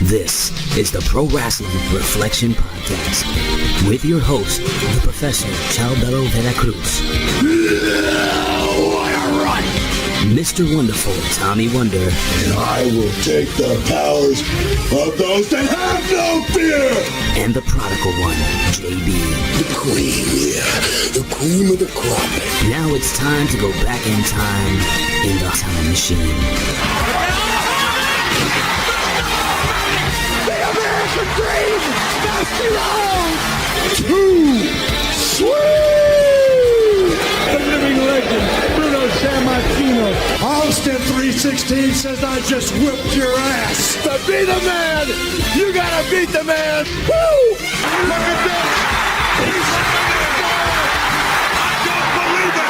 This is the Pro Wrestling Reflection Podcast with your host, the Professor Chalbelo Veracruz. What a run! Mr. Wonderful Tommy Wonder. And I will take the powers of those that have no fear! And the prodigal one, JB. The cream, yeah. The cream of the crop. Now it's time to go back in time in the time machine. The American Dream! Dusty Rhodes! Too sweet! The living legend, Bruno Sammartino. Austin 316 says I just whipped your ass. To be the man, you gotta beat the man. Woo! Look at this. I can't believe it.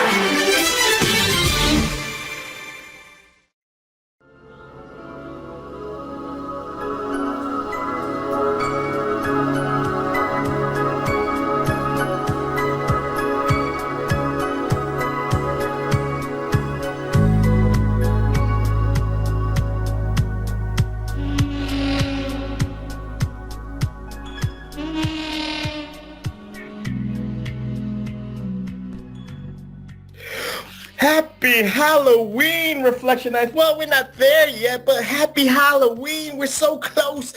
Happy Halloween, Reflection Nights. Well, we're not there yet, but happy Halloween. We're so close.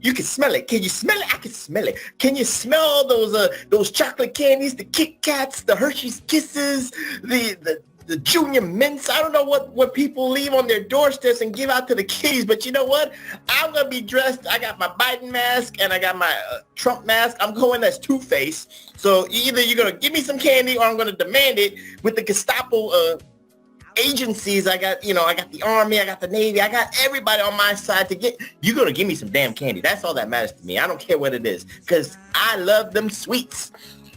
You can smell it. Can you smell it? I can smell it. Can you smell all those chocolate candies, the Kit Kats, the Hershey's Kisses, the Junior Mints? I don't know what people leave on their doorsteps and give out to the kiddies, but you know what? I'm going to be dressed. I got my Biden mask and I got my Trump mask. I'm going as Two-Face. So either you're going to give me some candy or I'm going to demand it with the Gestapo agencies. I got the Army, I got the Navy, I got everybody on my side you're going to give me some damn candy. That's all that matters to me. I don't care what it is because I love them sweets.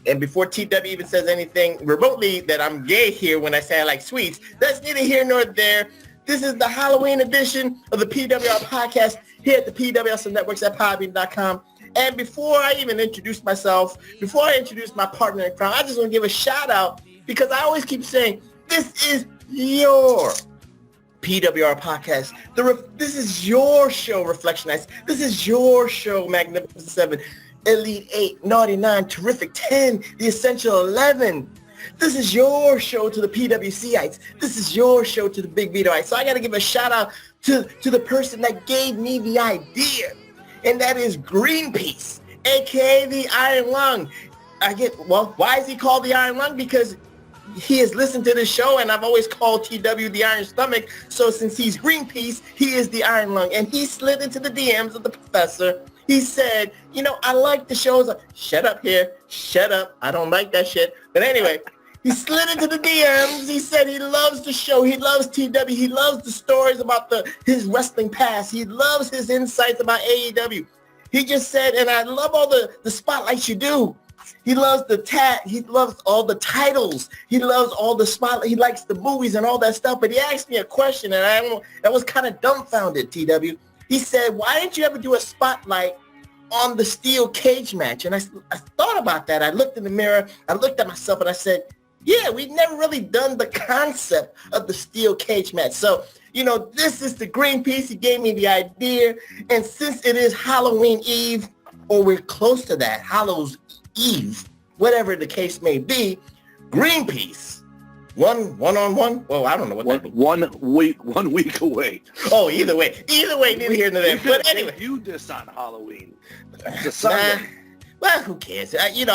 And before TW even says anything remotely that I'm gay here when I say I like sweets, that's neither here nor there. This is the Halloween edition of the PWR podcast here at the PWHustle networks at PWR.com. And before I even introduce myself, before I introduce my partner in crime, I just want to give a shout out because I always keep saying, this is your PWR podcast. This is your show, Reflection Nights. This is your show, Magnificent 7. Elite 8, Naughty 9, Terrific 10, The Essential 11. This is your show to the PWCites. This is your show to the Big Vitoites. So I got to give a shout out to the person that gave me the idea, and that is Greenpeace, aka the Iron Lung. Why is he called the Iron Lung? Because he has listened to this show, and I've always called TW the Iron Stomach. So since he's Greenpeace, he is the Iron Lung, and he slid into the DMs of the professor. He said, I like the shows. Shut up here. Shut up. I don't like that shit. But anyway, he slid into the DMs. He said he loves the show. He loves TW. He loves the stories about his wrestling past. He loves his insights about AEW. He just said, and I love all the spotlights you do. He loves he loves all the titles. He loves all the spotlight. He likes the movies and all that stuff. But he asked me a question, and I was kind of dumbfounded, TW. He said, why didn't you ever do a spotlight on the steel cage match? And I thought about that. I looked in the mirror. I looked at myself and I said, yeah, we've never really done the concept of the steel cage match. So, this is the Greenpeace. He gave me the idea. And since it is Halloween Eve, or we're close to that, Hallows Eve, whatever the case may be, Greenpeace. One-on-one? Well, I don't know what that means. 1 week away. Oh, either way, neither here nor there. But anyway, you this on Halloween. Well, who cares? We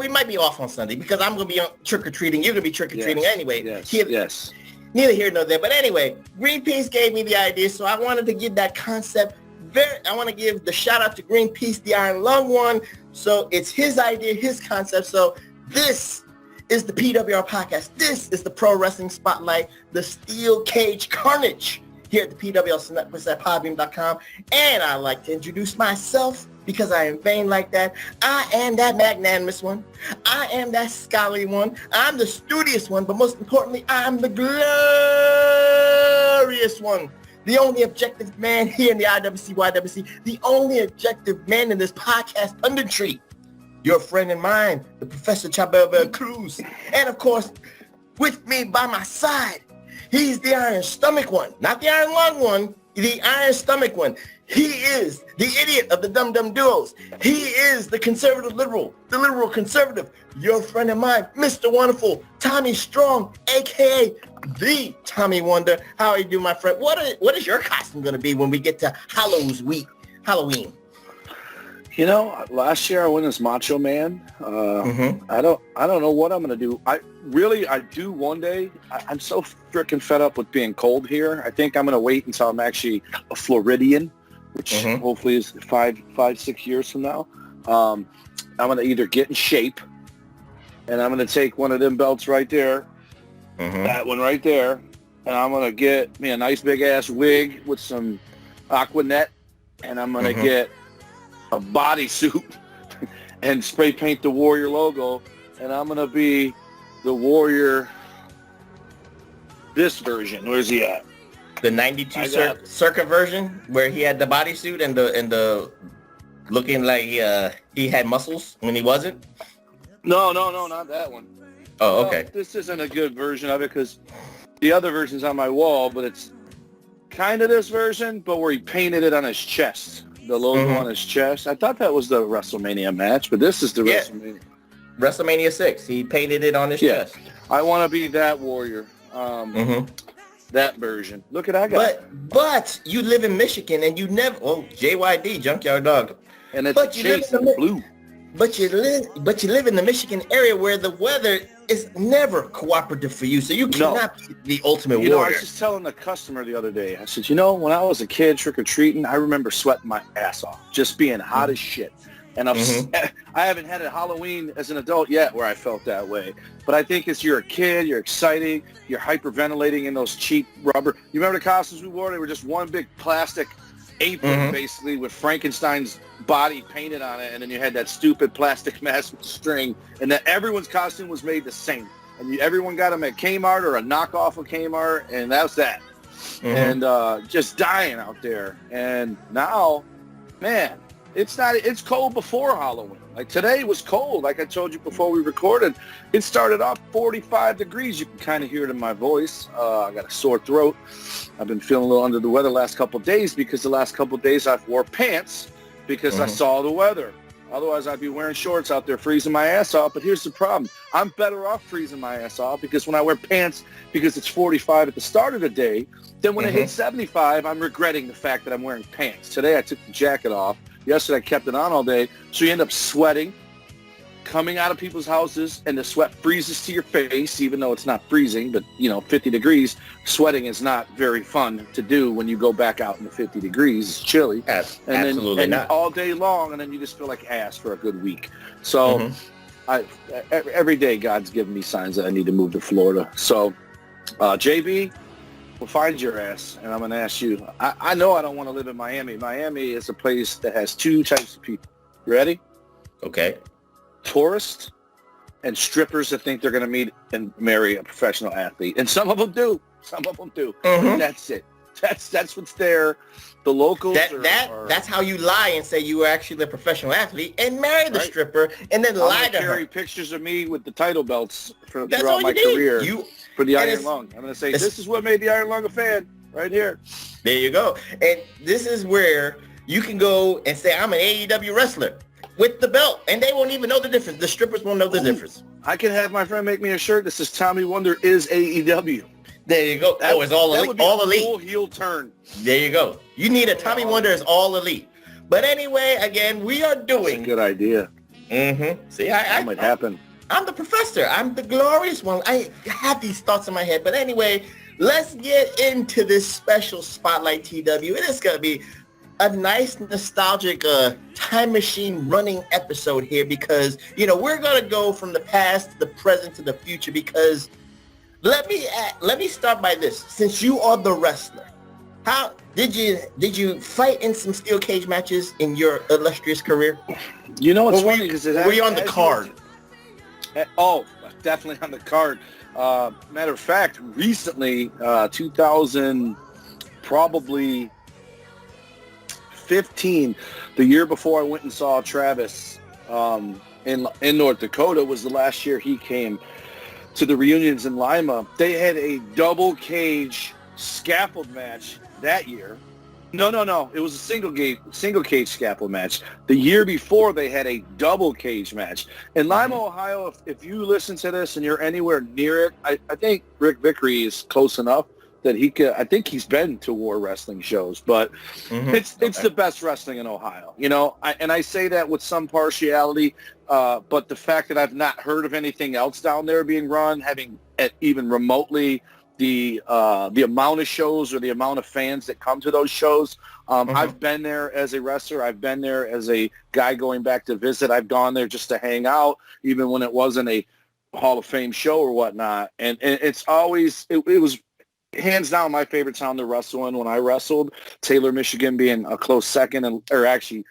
might be off on Sunday because I'm going to be on trick-or-treating. You're going to be trick-or-treating anyway. Yes. Neither here nor there. But anyway, Greenpeace gave me the idea, so I wanted to give that concept. I want to give the shout-out to Greenpeace, the Iron Lung one. So it's his idea, his concept. So this is the PWR podcast. This is the Pro Wrestling Spotlight, the Steel Cage Carnage here at the PWR networks at PWR.com. And I like to introduce myself because I am vain like that. I am that magnanimous one. I am that scholarly one. I'm the studious one, but most importantly, I'm the glorious one. The only objective man here in the IWC, YWC, the only objective man in this podcast punditry. Your friend and mine, the Professor Chalbelo Cruz. And of course, with me by my side, He's the iron stomach one, not the iron lung one, the iron stomach one. He is the idiot of the dum-dum duos. He is the conservative liberal, the liberal conservative. Your friend of mine, Mr. Wonderful, Tommy Strong, a.k.a. the Tommy Wonder. How are you doing, my friend? What is your costume going to be when we get to Halloween? You know, last year I went as Macho Man. I don't know what I'm going to do. I do one day. I'm so freaking fed up with being cold here. I think I'm going to wait until I'm actually a Floridian, which hopefully is 5-6 years from now. I'm going to either get in shape, and I'm going to take one of them belts right there, that one right there, and I'm going to get me a nice big-ass wig with some aqua net, and I'm going to get a bodysuit and spray paint the Warrior logo, and I'm going to be the Warrior, this version. Where's he at? The 92 circa version where he had the bodysuit and the looking like he had muscles when he wasn't? No, not that one. Oh, okay. Well, this isn't a good version of it because the other version's on my wall, but it's kind of this version, but where he painted it on his chest, the logo on his chest. I thought that was the WrestleMania match, but this is the WrestleMania 6. He painted it on his chest. I want to be that Warrior. That version. Look at I got. But you live in Michigan and you never. Oh, JYD Junkyard Dog. And it's Chase in blue. But you live in the Michigan area where the weather is never cooperative for you, so you cannot be the ultimate warrior. I was just telling the customer the other day. I said, when I was a kid trick or treating, I remember sweating my ass off, just being hot as shit. And I haven't had a Halloween as an adult yet where I felt that way. But I think as you're a kid, you're exciting, you're hyperventilating in those cheap rubber. You remember the costumes we wore? They were just one big plastic apron, basically, with Frankenstein's body painted on it. And then you had that stupid plastic mask with string. And then everyone's costume was made the same. And everyone got them at Kmart or a knockoff of Kmart. And that was that. And just dying out there. And now, man, it's cold before Halloween. Like today was cold. Like I told you before we recorded, it started off 45 degrees. You can kind of hear it in my voice. I got a sore throat. I've been feeling a little under the weather the last couple of days because the last couple of days I've wore pants because I saw the weather. Otherwise, I'd be wearing shorts out there freezing my ass off. But here's the problem. I'm better off freezing my ass off because when I wear pants because it's 45 at the start of the day, then when it hits 75, I'm regretting the fact that I'm wearing pants. Today, I took the jacket off. Yesterday, I kept it on all day. So you end up sweating, coming out of people's houses, and the sweat freezes to your face, even though it's not freezing, but, 50 degrees. Sweating is not very fun to do when you go back out in the 50 degrees. It's chilly. Absolutely not. All day long, and then you just feel like ass for a good week. So every day, God's giving me signs that I need to move to Florida. So, JB, we'll find your ass, and I'm going to ask you. I know I don't want to live in Miami. Miami is a place that has two types of people. You ready? Okay. Tourists and strippers that think they're going to meet and marry a professional athlete. And some of them do. But that's it. That's what's there. The locals that's how you lie and say you were actually a professional athlete and marry the stripper and then lie to her. Carry pictures of me with the title belts throughout my career for the Iron Lung. I'm going to say, this is what made the Iron Lung a fan right here. There you go. And this is where you can go and say, I'm an AEW wrestler with the belt, and they won't even know the difference. The strippers won't know the difference. I can have my friend make me a shirt that says Tommy Wonder is AEW. There you go. That was all elite. All elite. Full heel turn. There you go. You need a Tommy Wonder is all elite. But anyway, again, we are doing. That's a good idea. See, that might happen. I'm the professor. I'm the glorious one. I have these thoughts in my head. But anyway, let's get into this special Spotlight TW. It is going to be a nice nostalgic time machine running episode here because, we're going to go from the past to the present to the future because let me start by this. Since you are the wrestler, how did you fight in some steel cage matches in your illustrious career? It's funny because were you on the card? Oh, definitely on the card. Matter of fact, recently, 2000, probably 15, the year before I went and saw Travis in North Dakota was the last year he came to the reunions in Lima, they had a double cage scaffold match that year. No. It was a single cage scaffold match. The year before, they had a double cage match. In Lima, Ohio, if you listen to this and you're anywhere near it, I think Rick Vickery is close enough that he could. I think he's been to War Wrestling shows, but it's the best wrestling in Ohio. You know, I say that with some partiality, but the fact that I've not heard of anything else down there being run, having even remotely the amount of shows or the amount of fans that come to those shows. I've been there as a wrestler. I've been there as a guy going back to visit. I've gone there just to hang out, even when it wasn't a Hall of Fame show or whatnot. And it's always, it was hands down my favorite town to wrestle in when I wrestled. Taylor, Michigan being a close second, or actually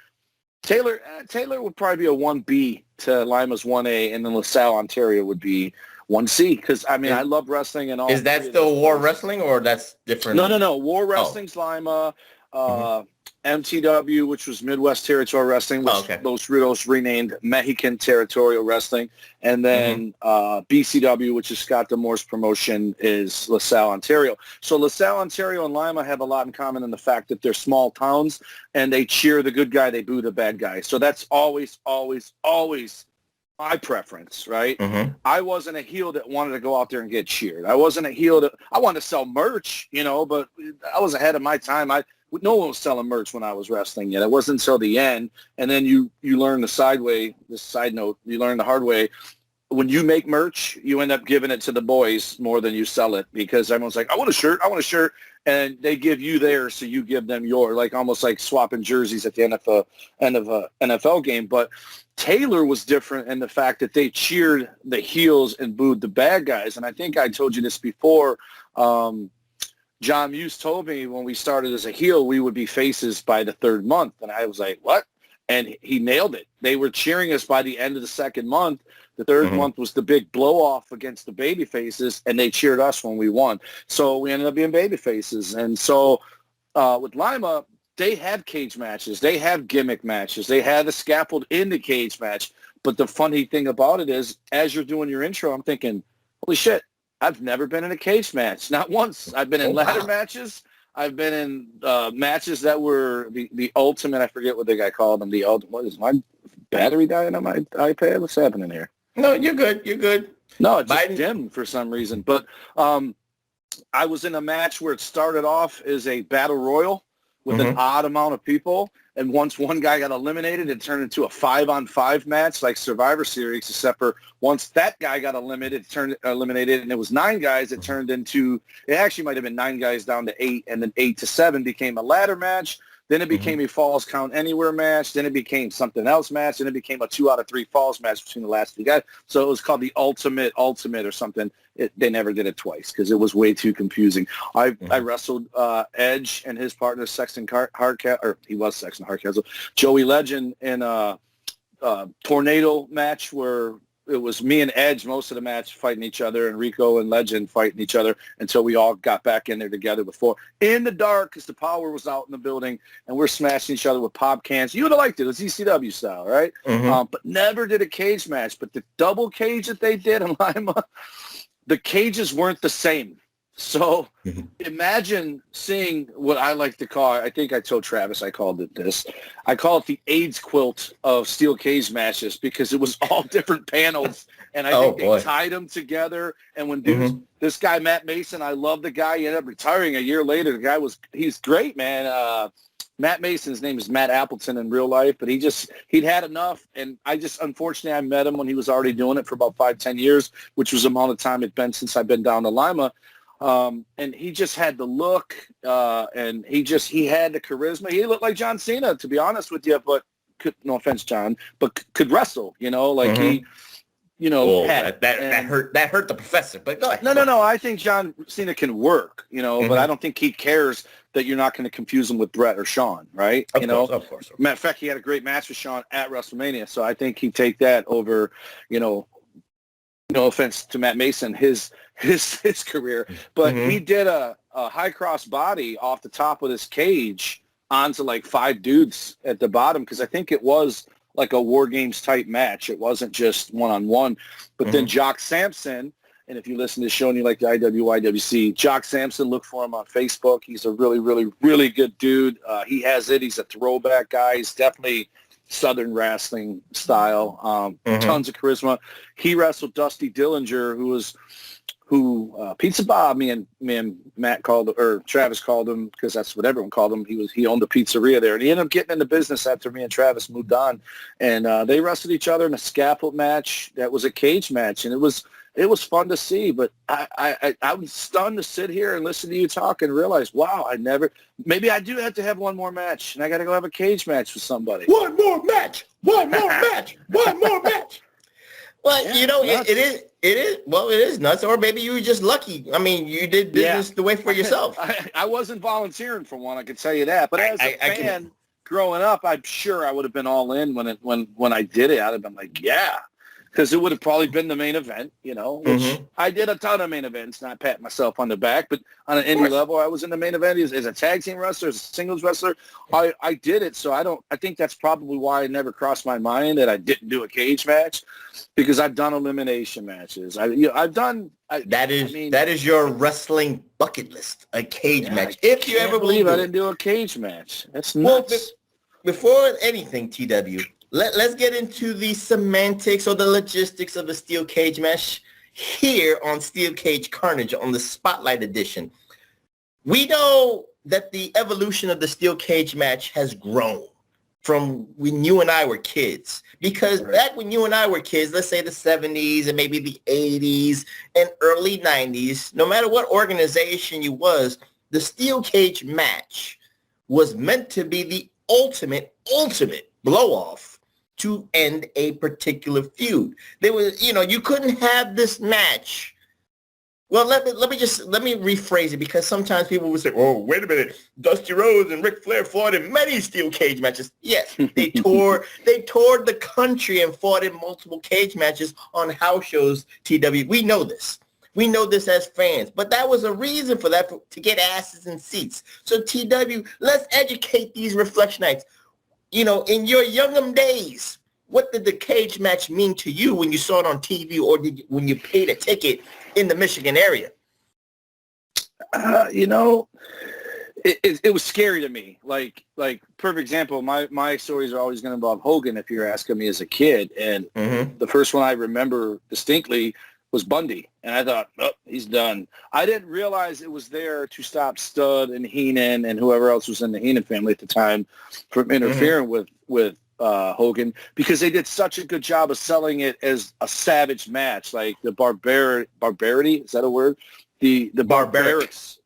Taylor would probably be a 1B to Lima's 1A, and then LaSalle, Ontario would be 1C, because, I mean, I love wrestling and all. Is that still War Wrestling, or that's different? No. War Wrestling's Lima. MTW, which was Midwest Territorial Wrestling, which those renamed Mexican Territorial Wrestling. And then BCW, which is Scott D'Amore's promotion, is LaSalle, Ontario. So LaSalle, Ontario, and Lima have a lot in common in the fact that they're small towns, and they cheer the good guy, they boo the bad guy. So that's always my preference, right? I wasn't a heel that wanted to go out there and get cheered. I wasn't a heel that I wanted to sell merch, you know, but I was ahead of my time. No one was selling merch when I was wrestling yet. It wasn't until the end. And then you learn the side note, you learn the hard way. When you make merch, you end up giving it to the boys more than you sell it, because everyone's like, I want a shirt. And they give you theirs, so you give them yours, like almost like swapping jerseys at the end of a NFL game. But Taylor was different in the fact that they cheered the heels and booed the bad guys. And I think I told you this before. John Muse told me when we started as a heel, we would be faces by the third month. And I was like, what? And he nailed it. They were cheering us by the end of the second month. The third month was the big blow-off against the baby faces, and they cheered us when we won. So we ended up being baby faces. And so with Lima, they have cage matches. They have gimmick matches. They have a scaffold in the cage match. But the funny thing about it is, as you're doing your intro, I'm thinking, holy shit, I've never been in a cage match. Not once. I've been in ladder matches. I've been in matches that were the ultimate. I forget what the guy called them. The ultimate. What is my battery dying on my iPad? What's happening here? No, you're good. You're good. No, it just dimmed for some reason. But I was in a match where it started off as a battle royal with an odd amount of people. And once one guy got eliminated, it turned into a 5-on-5 match like Survivor Series, except for once that guy got eliminated, and it was 9 guys, it turned into, it actually might have been 9 guys down to 8, and then 8 to 7 became a ladder match. Then it became a Falls Count Anywhere match. Then it became something else match. Then it became a 2 out of 3 falls match between the last 2 guys. So it was called the Ultimate or something. They never did it twice because it was way too confusing. I wrestled Edge and his partner Sexton Hardcastle, or he was Sexton Hardcastle, Joey Legend in a tornado match where it was me and Edge most of the match fighting each other, and Rico and Legend fighting each other until we all got back in there together before. In the dark, because the power was out in the building, and we're smashing each other with pop cans. You would have liked it. It was ECW style, right? But never did a cage match. But the double cage that they did in Lima, the cages weren't the same. So imagine seeing what I like to call, I think I told Travis I called it this. I call it the AIDS quilt of steel cage matches, because it was all different panels. And I think they tied them together. And when dudes, this guy, Matt Mason, I love the guy. He ended up retiring a year later. The guy he's great, man. Matt Mason's name is Matt Appleton in real life, but he'd had enough. And unfortunately, I met him when he was already doing it for about 5-10 years, which was the amount of time it'd been since I've been down to Lima. And he just had the look, and he had the charisma. He looked like John Cena, to be honest with you, but no offense, John, but could wrestle, like he, that hurt the professor, but go ahead. No. I think John Cena can work, but I don't think he cares that you're not going to confuse him with Brett or Shawn, right? Of course. Matter of fact, he had a great match with Shawn at WrestleMania, so I think he'd take that over, no offense to Matt Mason, his career, but he did a high cross body off the top of this cage onto like 5 dudes at the bottom, because I think it was like a War Games type match. It wasn't just one-on-one. But then Jock Sampson And if you listen to the show and you like the IWYWC, Jock Sampson, look for him on Facebook. He's a really, really, really good dude. He has it. He's a throwback guy. He's definitely Southern wrestling style. Tons of charisma. He wrestled Dusty Dillinger, who Pizza Bob, me and Matt called, or Travis called him, because that's what everyone called him. He owned a pizzeria there, and he ended up getting into business after me and Travis moved on. And they wrestled each other in a scaffold match that was a cage match, and it was fun to see. But I was stunned to sit here and listen to you talk and realize, wow, maybe I do have to have one more match, and I got to go have a cage match with somebody. One more match. One more match. One more match. Well, yeah, it is nuts, or maybe you were just lucky. I mean, you did business the way for yourself. I wasn't volunteering for one, I can tell you that. But as a fan, growing up, I'm sure I would have been all in when I did it. I'd have been like, yeah, because it would have probably been the main event, which I did a ton of main events, not patting myself on the back, but on an indie level, I was in the main event as a tag team wrestler, as a singles wrestler. I did it, so I think that's probably why it never crossed my mind that I didn't do a cage match, because I've done elimination matches. That is your wrestling bucket list, a cage match. If you ever believe I didn't do a cage match, that's nuts. Well, before anything, TW. Let's get into the semantics or the logistics of the steel cage match here on Steel Cage Carnage on the Spotlight Edition. We know that the evolution of the steel cage match has grown from when you and I were kids. Because back when you and I were kids, let's say the 70s and maybe the 80s and early 90s, no matter what organization you was, the steel cage match was meant to be the ultimate blow-off to end a particular feud. There was, you couldn't have this match. Well, let me rephrase it, because sometimes people would say, "Oh, wait a minute, Dusty Rhodes and Ric Flair fought in many steel cage matches." Yes, they toured the country and fought in multiple cage matches on house shows. TW, we know this. We know this as fans, but that was a reason for that, to get asses in seats. So TW, let's educate these Reflectionites. In your youngum days, what did the cage match mean to you when you saw it on TV, or when you paid a ticket in the Michigan area? It was scary to me. Like perfect example, my stories are always going to involve Hogan, if you're asking me as a kid. And the first one I remember distinctly was Bundy. And I thought, oh, he's done. I didn't realize it was there to stop Stud and Heenan and whoever else was in the Heenan family at the time from interfering with Hogan, because they did such a good job of selling it as a savage match, like the barbarity, is that a word? The barbarics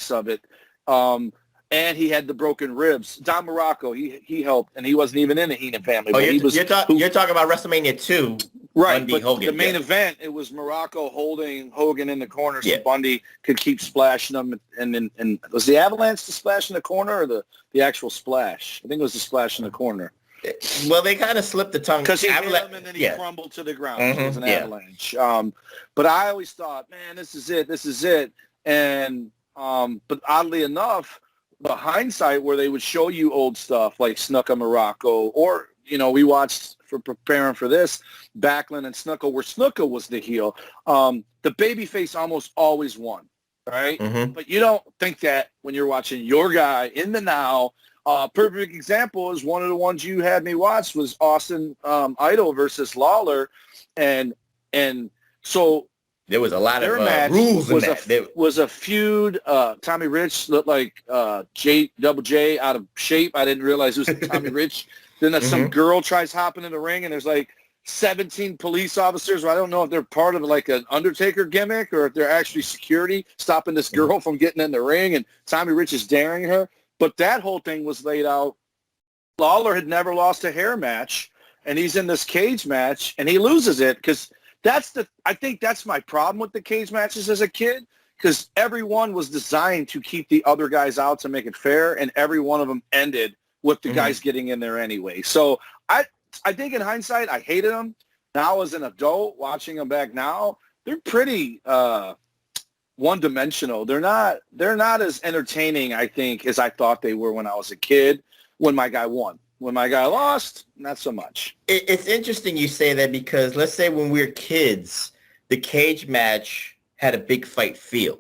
of it. And he had the broken ribs. Don Morocco, he helped, and he wasn't even in the Heenan family. Oh, you're talking about WrestleMania 2. Right, Bundy, but Hogan, the main event, it was Morocco holding Hogan in the corner so Bundy could keep splashing him. And was the avalanche the splash in the corner, or the actual splash? I think it was the splash in the corner. Well, they kind of slipped the tongue. Because he hit him and then he crumbled to the ground. So it was an avalanche. But I always thought, man, this is it. And but oddly enough, the hindsight where they would show you old stuff like Snuka Morocco, or, we watched for preparing for this, Backlund and Snuka, where Snuka was the heel. The babyface almost always won, right? But you don't think that when you're watching your guy in the now. Perfect example is one of the ones you had me watch was Austin Idol versus Lawler. And so there was a lot of rules in that. Was a feud. Tommy Rich looked like Double J out of shape. I didn't realize it was Tommy Rich. Then some girl tries hopping in the ring, and there's like 17 police officers. I don't know if they're part of like an Undertaker gimmick or if they're actually security stopping this girl from getting in the ring, and Tommy Rich is daring her. But that whole thing was laid out. Lawler had never lost a hair match, and he's in this cage match, and he loses it because I think that's my problem with the cage matches as a kid, because everyone was designed to keep the other guys out to make it fair, and every one of them ended with the guys getting in there anyway. So I think in hindsight, I hated them. Now as an adult, watching them back now, they're pretty one-dimensional. They're not as entertaining, I think, as I thought they were when I was a kid, when my guy won. When my guy lost, not so much. It's interesting you say that, because let's say when we were kids, the cage match had a big fight feel.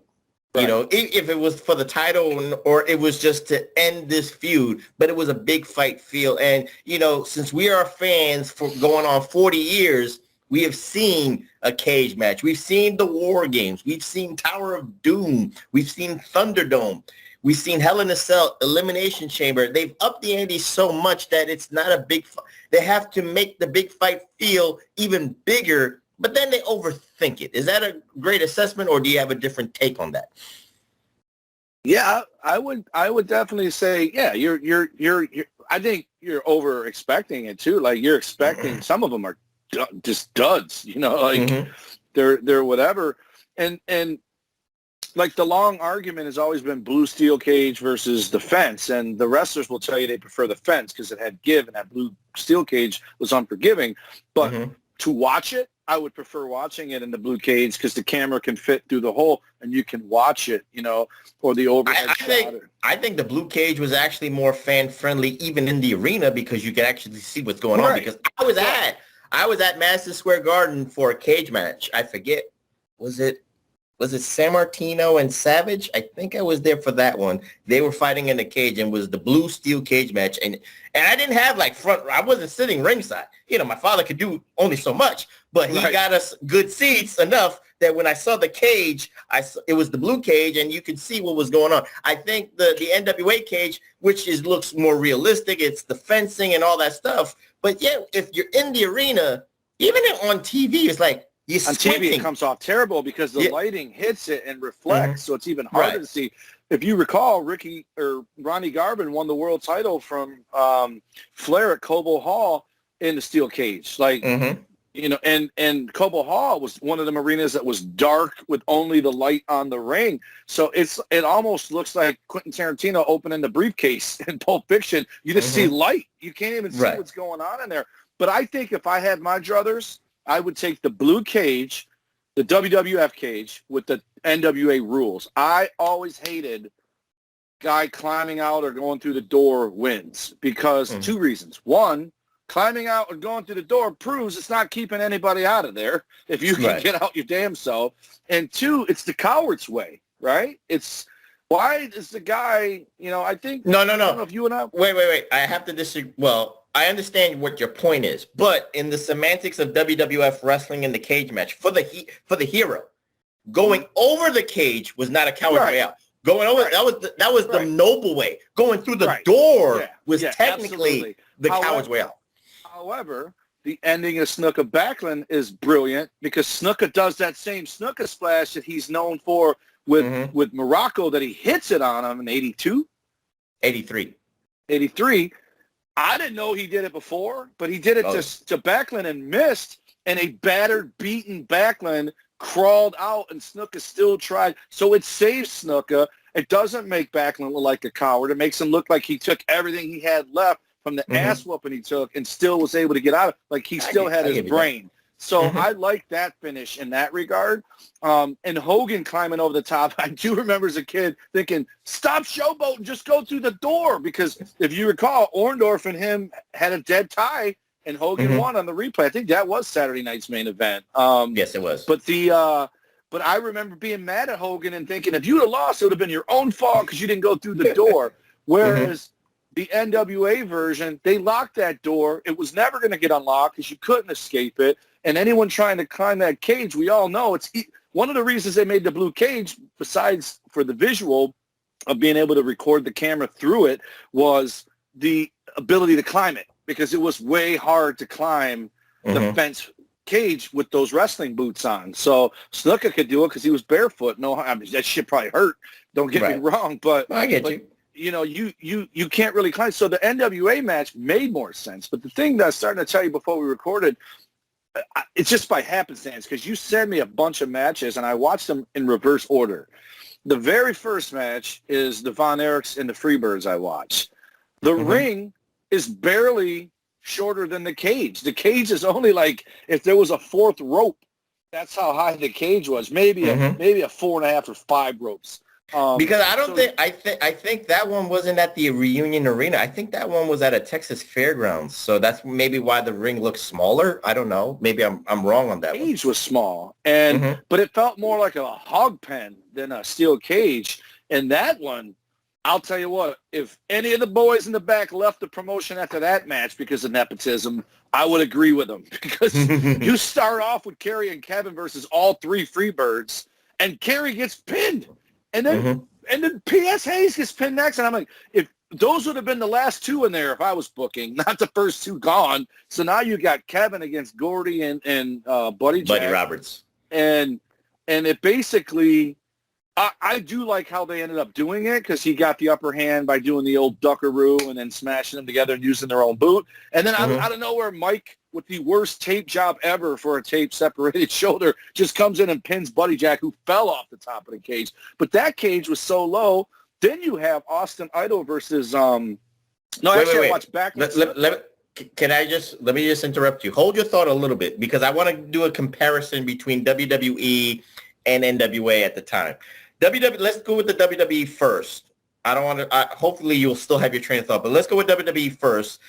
Right. You know, if it was for the title or it was just to end this feud, but it was a big fight feel. And, you know, since we are fans for going on 40 years, we have seen a cage match. We've seen the War Games. We've seen Tower of Doom. We've seen Thunderdome. We've seen Hell in a Cell, Elimination Chamber. They've upped the ante so much that it's not a big fight. They have to make the big fight feel even bigger, but then they overthink it. Is that a great assessment, or do you have a different take on that? Yeah, I would definitely say, yeah, you're I think you're over expecting it too. Like, you're expecting some of them are just duds, you know, like they're whatever. And like, the long argument has always been blue steel cage versus the fence, and the wrestlers will tell you they prefer the fence because it had give, and that blue steel cage was unforgiving. But to watch it, I would prefer watching it in the blue cage because the camera can fit through the hole and you can watch it, you know, or the overhead shot. I think the blue cage was actually more fan friendly, even in the arena, because you can actually see what's going on. Because I was at Madison Square Garden for a cage match. I forget, was it San Martino and Savage? I think I was there for that one. They were fighting in the cage, and was the blue steel cage match. And I didn't have like front. I wasn't sitting ringside. You know, my father could do only so much, but he got us good seats enough that when I saw the cage, it was the blue cage, and you could see what was going on. I think the NWA cage, which looks more realistic, it's the fencing and all that stuff. But yeah, if you're in the arena, even on TV, it's like, on TV, it comes off terrible because the lighting hits it and reflects, so it's even harder to see. If you recall, Ronnie Garvin won the world title from Flair at Cobo Hall in the steel cage. Like, you know, and Cobo Hall was one of them arenas that was dark with only the light on the ring. So it almost looks like Quentin Tarantino opening the briefcase in Pulp Fiction. You just see light. You can't even see what's going on in there. But I think if I had my druthers, I would take the blue cage, the WWF cage, with the NWA rules. I always hated guy climbing out or going through the door wins because two reasons. One, climbing out and going through the door proves it's not keeping anybody out of there if you can get out your damn self. And two, it's the coward's way, right? It's why is the guy, you know, I think. No. I don't know if you and I. Wait. I have to disagree. Well, I understand what your point is, but in the semantics of WWF wrestling in the cage match, for the hero, going over the cage was not a coward's way out. Going over that was the noble way. Going through the door was technically the coward's way out. However, the ending of Snuka Backlund is brilliant because Snuka does that same Snuka splash that he's known for with Morocco, that he hits it on him in 82? 83. I didn't know he did it before, but he did it to Backlund and missed, and a battered, beaten Backlund crawled out, and Snuka still tried. So it saves Snuka. It doesn't make Backlund look like a coward. It makes him look like he took everything he had left from the ass whooping he took and still was able to get out of it. Like he still had his brain. So I like that finish in that regard. And Hogan climbing over the top, I do remember as a kid thinking, stop showboating, just go through the door. Because if you recall, Orndorff and him had a dead tie, and Hogan won on the replay. I think that was Saturday night's main event. Yes, it was. But but I remember being mad at Hogan and thinking, if you'd have lost, it would have been your own fault because you didn't go through the door. Whereas the NWA version, they locked that door. It was never going to get unlocked because you couldn't escape it. And anyone trying to climb that cage, we all know it's one of the reasons they made the blue cage, besides for the visual of being able to record the camera through it, was the ability to climb it, because it was way hard to climb the fence cage with those wrestling boots on. So Snuka could do it because he was barefoot. No, I mean, that shit probably hurt. Don't get me wrong, but I get you. You know, you can't really climb. So the NWA match made more sense. But the thing that I was starting to tell you before we recorded, it's just by happenstance, because you sent me a bunch of matches and I watched them in reverse order. The very first match is the Von Erichs and the Freebirds I watched. The ring is barely shorter than the cage. The cage is only like, if there was a fourth rope, that's how high the cage was. Maybe a 4.5 or 5 ropes. Because I don't I think that one wasn't at the Reunion Arena. I think that one was at a Texas Fairgrounds. So that's maybe why the ring looks smaller. I don't know. Maybe I'm wrong on that one. Cage was small, but it felt more like a hog pen than a steel cage. And that one, I'll tell you what, if any of the boys in the back left the promotion after that match because of nepotism, I would agree with them. Because you start off with Kerry and Kevin versus all three Freebirds, and Kerry gets pinned. And then P.S. Hayes gets pinned next. And I'm like, if those would have been the last two in there if I was booking, not the first two gone. So now you got Kevin against Gordy and Buddy Jack. Buddy Roberts. And it basically, I do like how they ended up doing it because he got the upper hand by doing the old duckaroo and then smashing them together and using their own boot. And then out of nowhere, Mike, with the worst tape job ever for a tape-separated shoulder, just comes in and pins Buddy Jack, who fell off the top of the cage. But that cage was so low. Then you have Austin Idol versus I watched back. Let me just interrupt you. Hold your thought a little bit because I want to do a comparison between WWE and NWA at the time. Let's go with the WWE first. I don't want to. Hopefully, you'll still have your train of thought, but let's go with WWE first.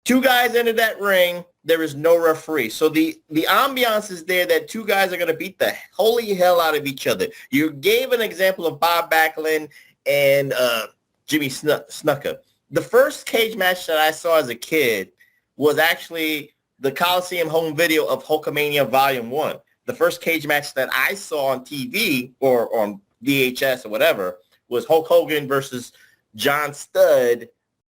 Two guys into that ring. There is no referee. So the ambiance is there that two guys are going to beat the holy hell out of each other. You gave an example of Bob Backlund and Jimmy Snuka. The first cage match that I saw as a kid was actually the Coliseum home video of Hulkamania Volume 1. The first cage match that I saw on TV or on VHS or whatever was Hulk Hogan versus John Studd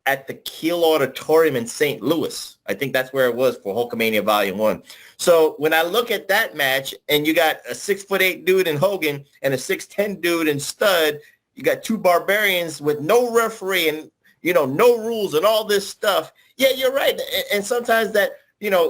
at the Kiel Auditorium in St. Louis. I think that's where it was for Hulkamania Volume 1. So when I look at that match and you got a 6'8" dude in Hogan and a 6'10" dude in Studd, you got two barbarians with no referee and, no rules and all this stuff. Yeah, you're right. And sometimes that,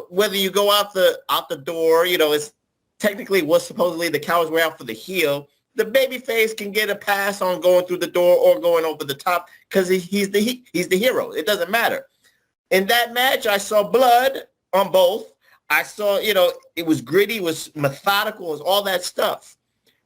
whether you go out the door, it's technically was supposedly the coward's way out for the heel. The babyface can get a pass on going through the door or going over the top because he's the hero. It doesn't matter. In that match, I saw blood on both. I saw, it was gritty, it was methodical, it was all that stuff.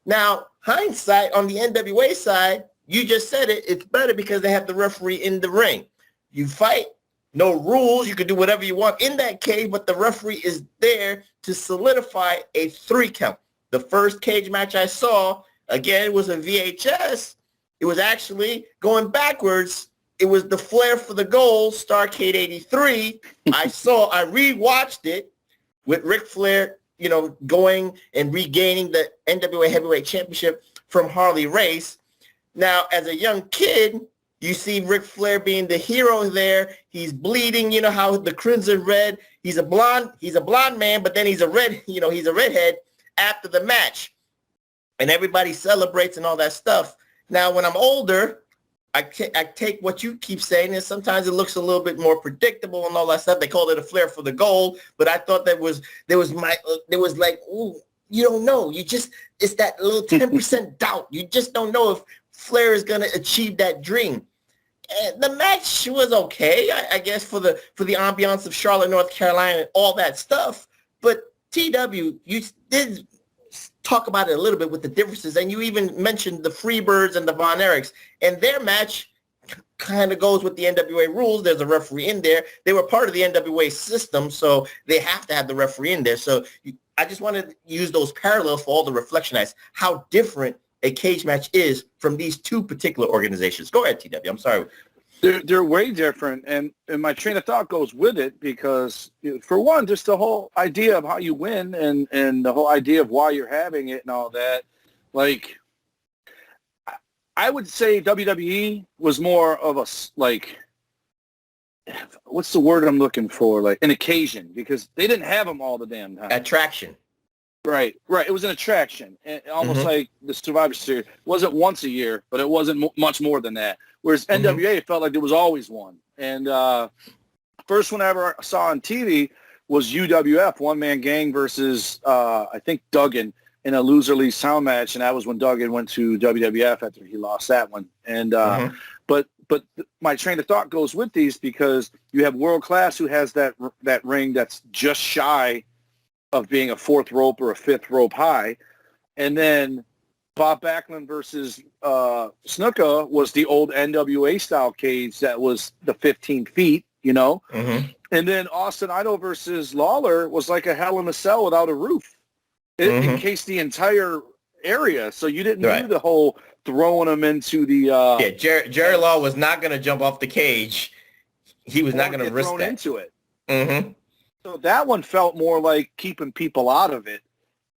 Now, hindsight on the NWA side, you just said it, it's better because they have the referee in the ring. You fight, no rules, you can do whatever you want in that cage, but the referee is there to solidify a 3 count. The first cage match I saw, again, it was a VHS. It was actually going backwards. It was the Flair for the Gold, Starrcade 83. I rewatched it with Ric Flair, going and regaining the NWA Heavyweight Championship from Harley Race. Now, as a young kid, you see Ric Flair being the hero there. He's bleeding, how the crimson red. He's a blonde man, but then he's a redhead after the match. And everybody celebrates and all that stuff. Now, when I'm older, I take what you keep saying, and sometimes it looks a little bit more predictable and all that stuff. They called it a Flair for the Gold, but I thought there was like, ooh, you don't know. It's that little 10% doubt. You just don't know if Flair is going to achieve that dream. And the match was okay, I guess, for the ambiance of Charlotte, North Carolina, and all that stuff. But TW, you did talk about it a little bit with the differences, and you even mentioned the Freebirds and the Von Erichs, and their match kind of goes with the NWA rules. There's a referee in there. They were part of the NWA system, so they have to have the referee in there. So I just wanted to use those parallels for all the reflection as how different a cage match is from these two particular organizations. Go ahead, TW. I'm sorry. They're way different, and my train of thought goes with it because, for one, just the whole idea of how you win and the whole idea of why you're having it and all that. Like, I would say WWE was more of a, like, what's the word I'm looking for? Like, an occasion, because they didn't have them all the damn time. Attraction. Right. It was an attraction, almost like the Survivor Series. It wasn't once a year, but it wasn't much more than that. Whereas NWA felt like there was always one. And first one I ever saw on TV was UWF, One Man Gang versus, I think, Duggan in a loser leaves sound match. And that was when Duggan went to WWF after he lost that one. And but my train of thought goes with these because you have World Class who has that ring that's just shy of being a 4th rope or a 5th rope high. And then Bob Backlund versus Snuka was the old NWA style cage that was the 15 feet, you know. Mm-hmm. And then Austin Idol versus Lawler was like a Hell in a Cell without a roof. It encased the entire area, so you didn't do the whole throwing them into the. Jerry Law was not going to jump off the cage. He was not going to risk that. Into it. Mm-hmm. So that one felt more like keeping people out of it,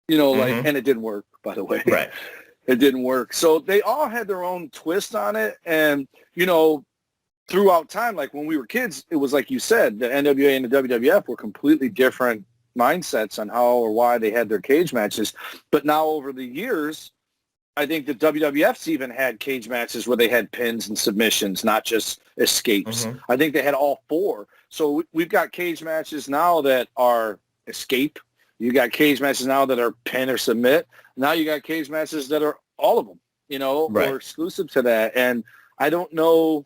you know, like, and it didn't work, by the way. Right. It didn't work. So they all had their own twist on it. And, you know, throughout time, like when we were kids, it was like you said, the NWA and the WWF were completely different mindsets on how or why they had their cage matches. But now over the years, I think the WWF's even had cage matches where they had pins and submissions, not just escapes. I think they had all four. So we've got cage matches now that are escape. You got cage matches now that are pin or submit. Now you got cage matches that are all of them, you know, or exclusive to that. And I don't know.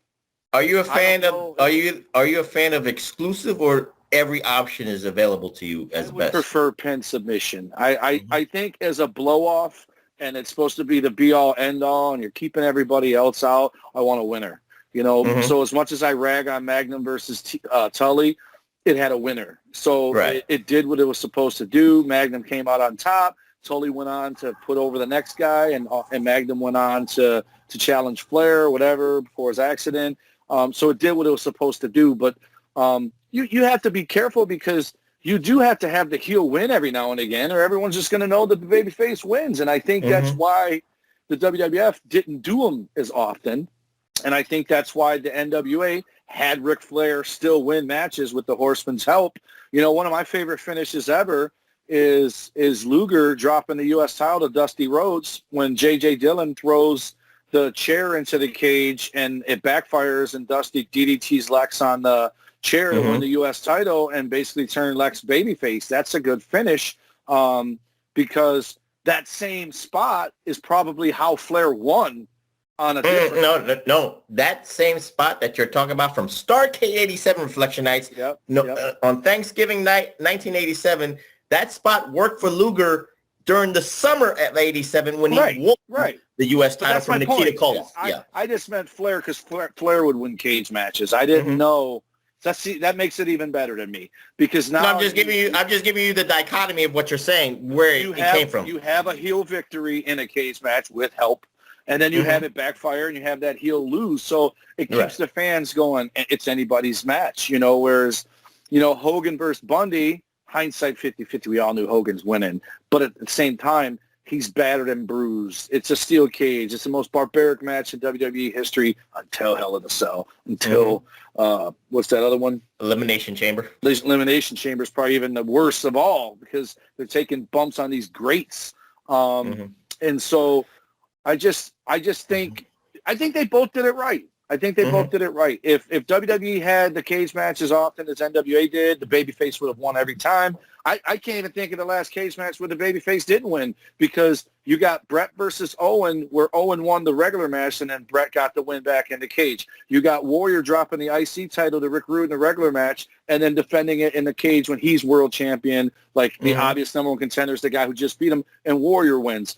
Are you a fan of are you a fan of exclusive, or every option is available to you as best? I prefer pin submission. I think as a blow off, and it's supposed to be the be all end all, and you're keeping everybody else out, I want a winner. You know, so as much as I rag on Magnum versus Tully, it had a winner. So it did what it was supposed to do. Magnum came out on top. Tully went on to put over the next guy, and Magnum went on to challenge Flair or whatever before his accident. So it did what it was supposed to do. But you have to be careful, because you do have to have the heel win every now and again, or everyone's just going to know that the babyface wins. And I think that's why the WWF didn't do them as often. And I think that's why the NWA had Ric Flair still win matches with the Horseman's help. You know, one of my favorite finishes ever is Luger dropping the U.S. title to Dusty Rhodes when J.J. Dillon throws the chair into the cage and it backfires, and Dusty DDTs Lex on the chair to win the U.S. title and basically turn Lex babyface. That's a good finish, because that same spot is probably how Flair won on a different... No. That same spot that you're talking about from Starrcade 87 Reflection Nights, on Thanksgiving night, 1987, that spot worked for Luger during the summer of 87 when he won the U.S. title from Nikita Koloff. I just meant Flair because Flair would win cage matches. I didn't know... That makes it even better to me, because now I'm just giving you the dichotomy of what you're saying, where it came from. You have a heel victory in a cage match with help, and then you have it backfire, and you have that heel lose. So it keeps the fans going. It's anybody's match, you know. Whereas, you know, Hogan versus Bundy, hindsight 50-50, we all knew Hogan's winning, but at the same time, he's battered and bruised. It's a steel cage. It's the most barbaric match in WWE history until Hell in a Cell. Until, what's that other one? Elimination Chamber. The Elimination Chamber is probably even the worst of all, because they're taking bumps on these grates. And so I just think they both did it right. I think they both did it right. If WWE had the cage match as often as NWA did, the babyface would have won every time. I can't even think of the last cage match where the babyface didn't win, because you got Brett versus Owen, where Owen won the regular match and then Brett got the win back in the cage. You got Warrior dropping the IC title to Rick Rude in the regular match and then defending it in the cage when he's world champion, like the obvious number one contender is the guy who just beat him, and Warrior wins.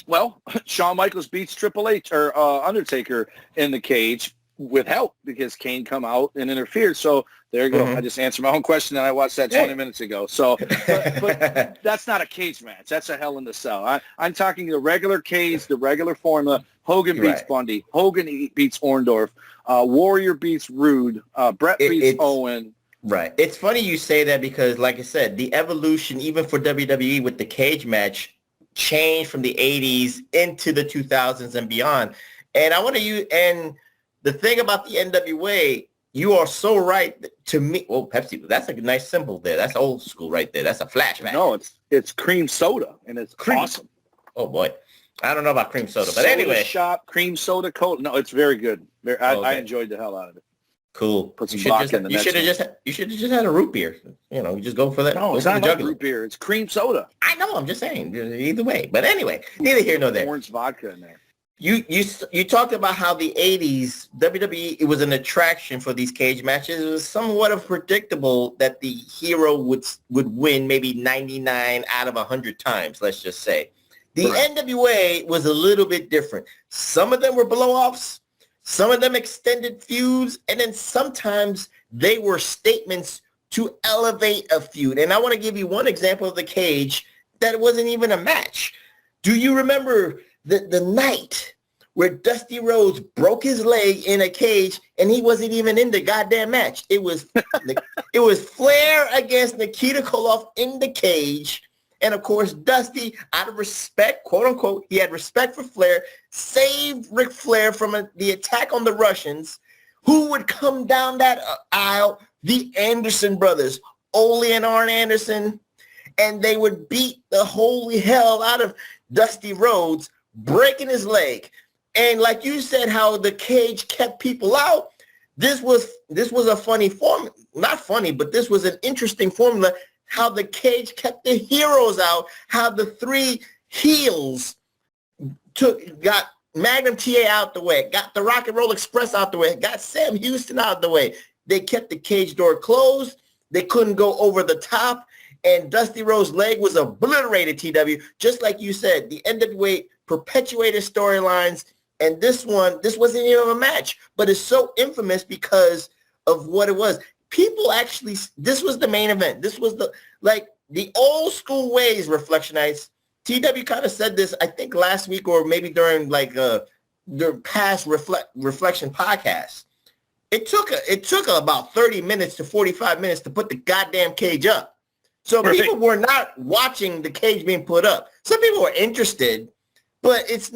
Well, Shawn Michaels beats Triple H or Undertaker in the cage with help, because Kane come out and interfered. So there you go. I just answered my own question, and I watched that 20 minutes ago. So, but that's not a cage match. That's a Hell in the Cell. I'm talking the regular cage, the regular formula. Hogan beats Bundy. Hogan beats Orndorff. Warrior beats Rude. Brett beats Owen. Right. It's funny you say that, because, like I said, the evolution, even for WWE with the cage match, changed from the 80s into the 2000s and beyond. And I want to use, and the thing about the NWA, you are so right to me. Well, Pepsi, that's a nice symbol there. That's old school right there. That's a flashback. No, it's cream soda, and it's awesome. Oh, boy. I don't know about cream soda, but anyway. Shop, cream soda, cola. No, it's very good. I enjoyed the hell out of it. Cool. Put some vodka in the next one. You should have just had a root beer. You know, you just go for that. No, it's not like root beer. It's cream soda. I know. I'm just saying. Either way. But anyway, neither here nor there. Orange vodka in there. You talked about how the 80s, WWE, it was an attraction for these cage matches. It was somewhat of predictable that the hero would win maybe 99 out of 100 times, let's just say. The Correct. NWA was a little bit different. Some of them were blow-offs, some of them extended feuds, and then sometimes they were statements to elevate a feud. And I want to give you one example of the cage that wasn't even a match. Do you remember the night where Dusty Rhodes broke his leg in a cage and he wasn't even in the goddamn match? It was Flair against Nikita Koloff in the cage. And of course, Dusty, out of respect, quote unquote, he had respect for Flair, saved Ric Flair from the attack on the Russians. Who would come down that aisle? The Anderson brothers, Ole and Arn Anderson. And they would beat the holy hell out of Dusty Rhodes, breaking his leg. And like you said, how the cage kept people out. This was a funny form, not funny, but this was an interesting formula. How the cage kept the heroes out, how the three heels got Magnum TA out the way, got the Rock and Roll Express out the way, got Sam Houston out the way. They kept the cage door closed. They couldn't go over the top, and Dusty Rhodes' leg was obliterated, TW. Just like you said, the NWA perpetuated storylines, and this wasn't even a match, but it's so infamous because of what it was. People actually, this was the main event. This was the old school ways, Reflectionites. TW kind of said this, I think last week or maybe during the past Reflection podcast. It took about 30 minutes to 45 minutes to put the goddamn cage up. So people were not watching the cage being put up. Some people were interested, but it's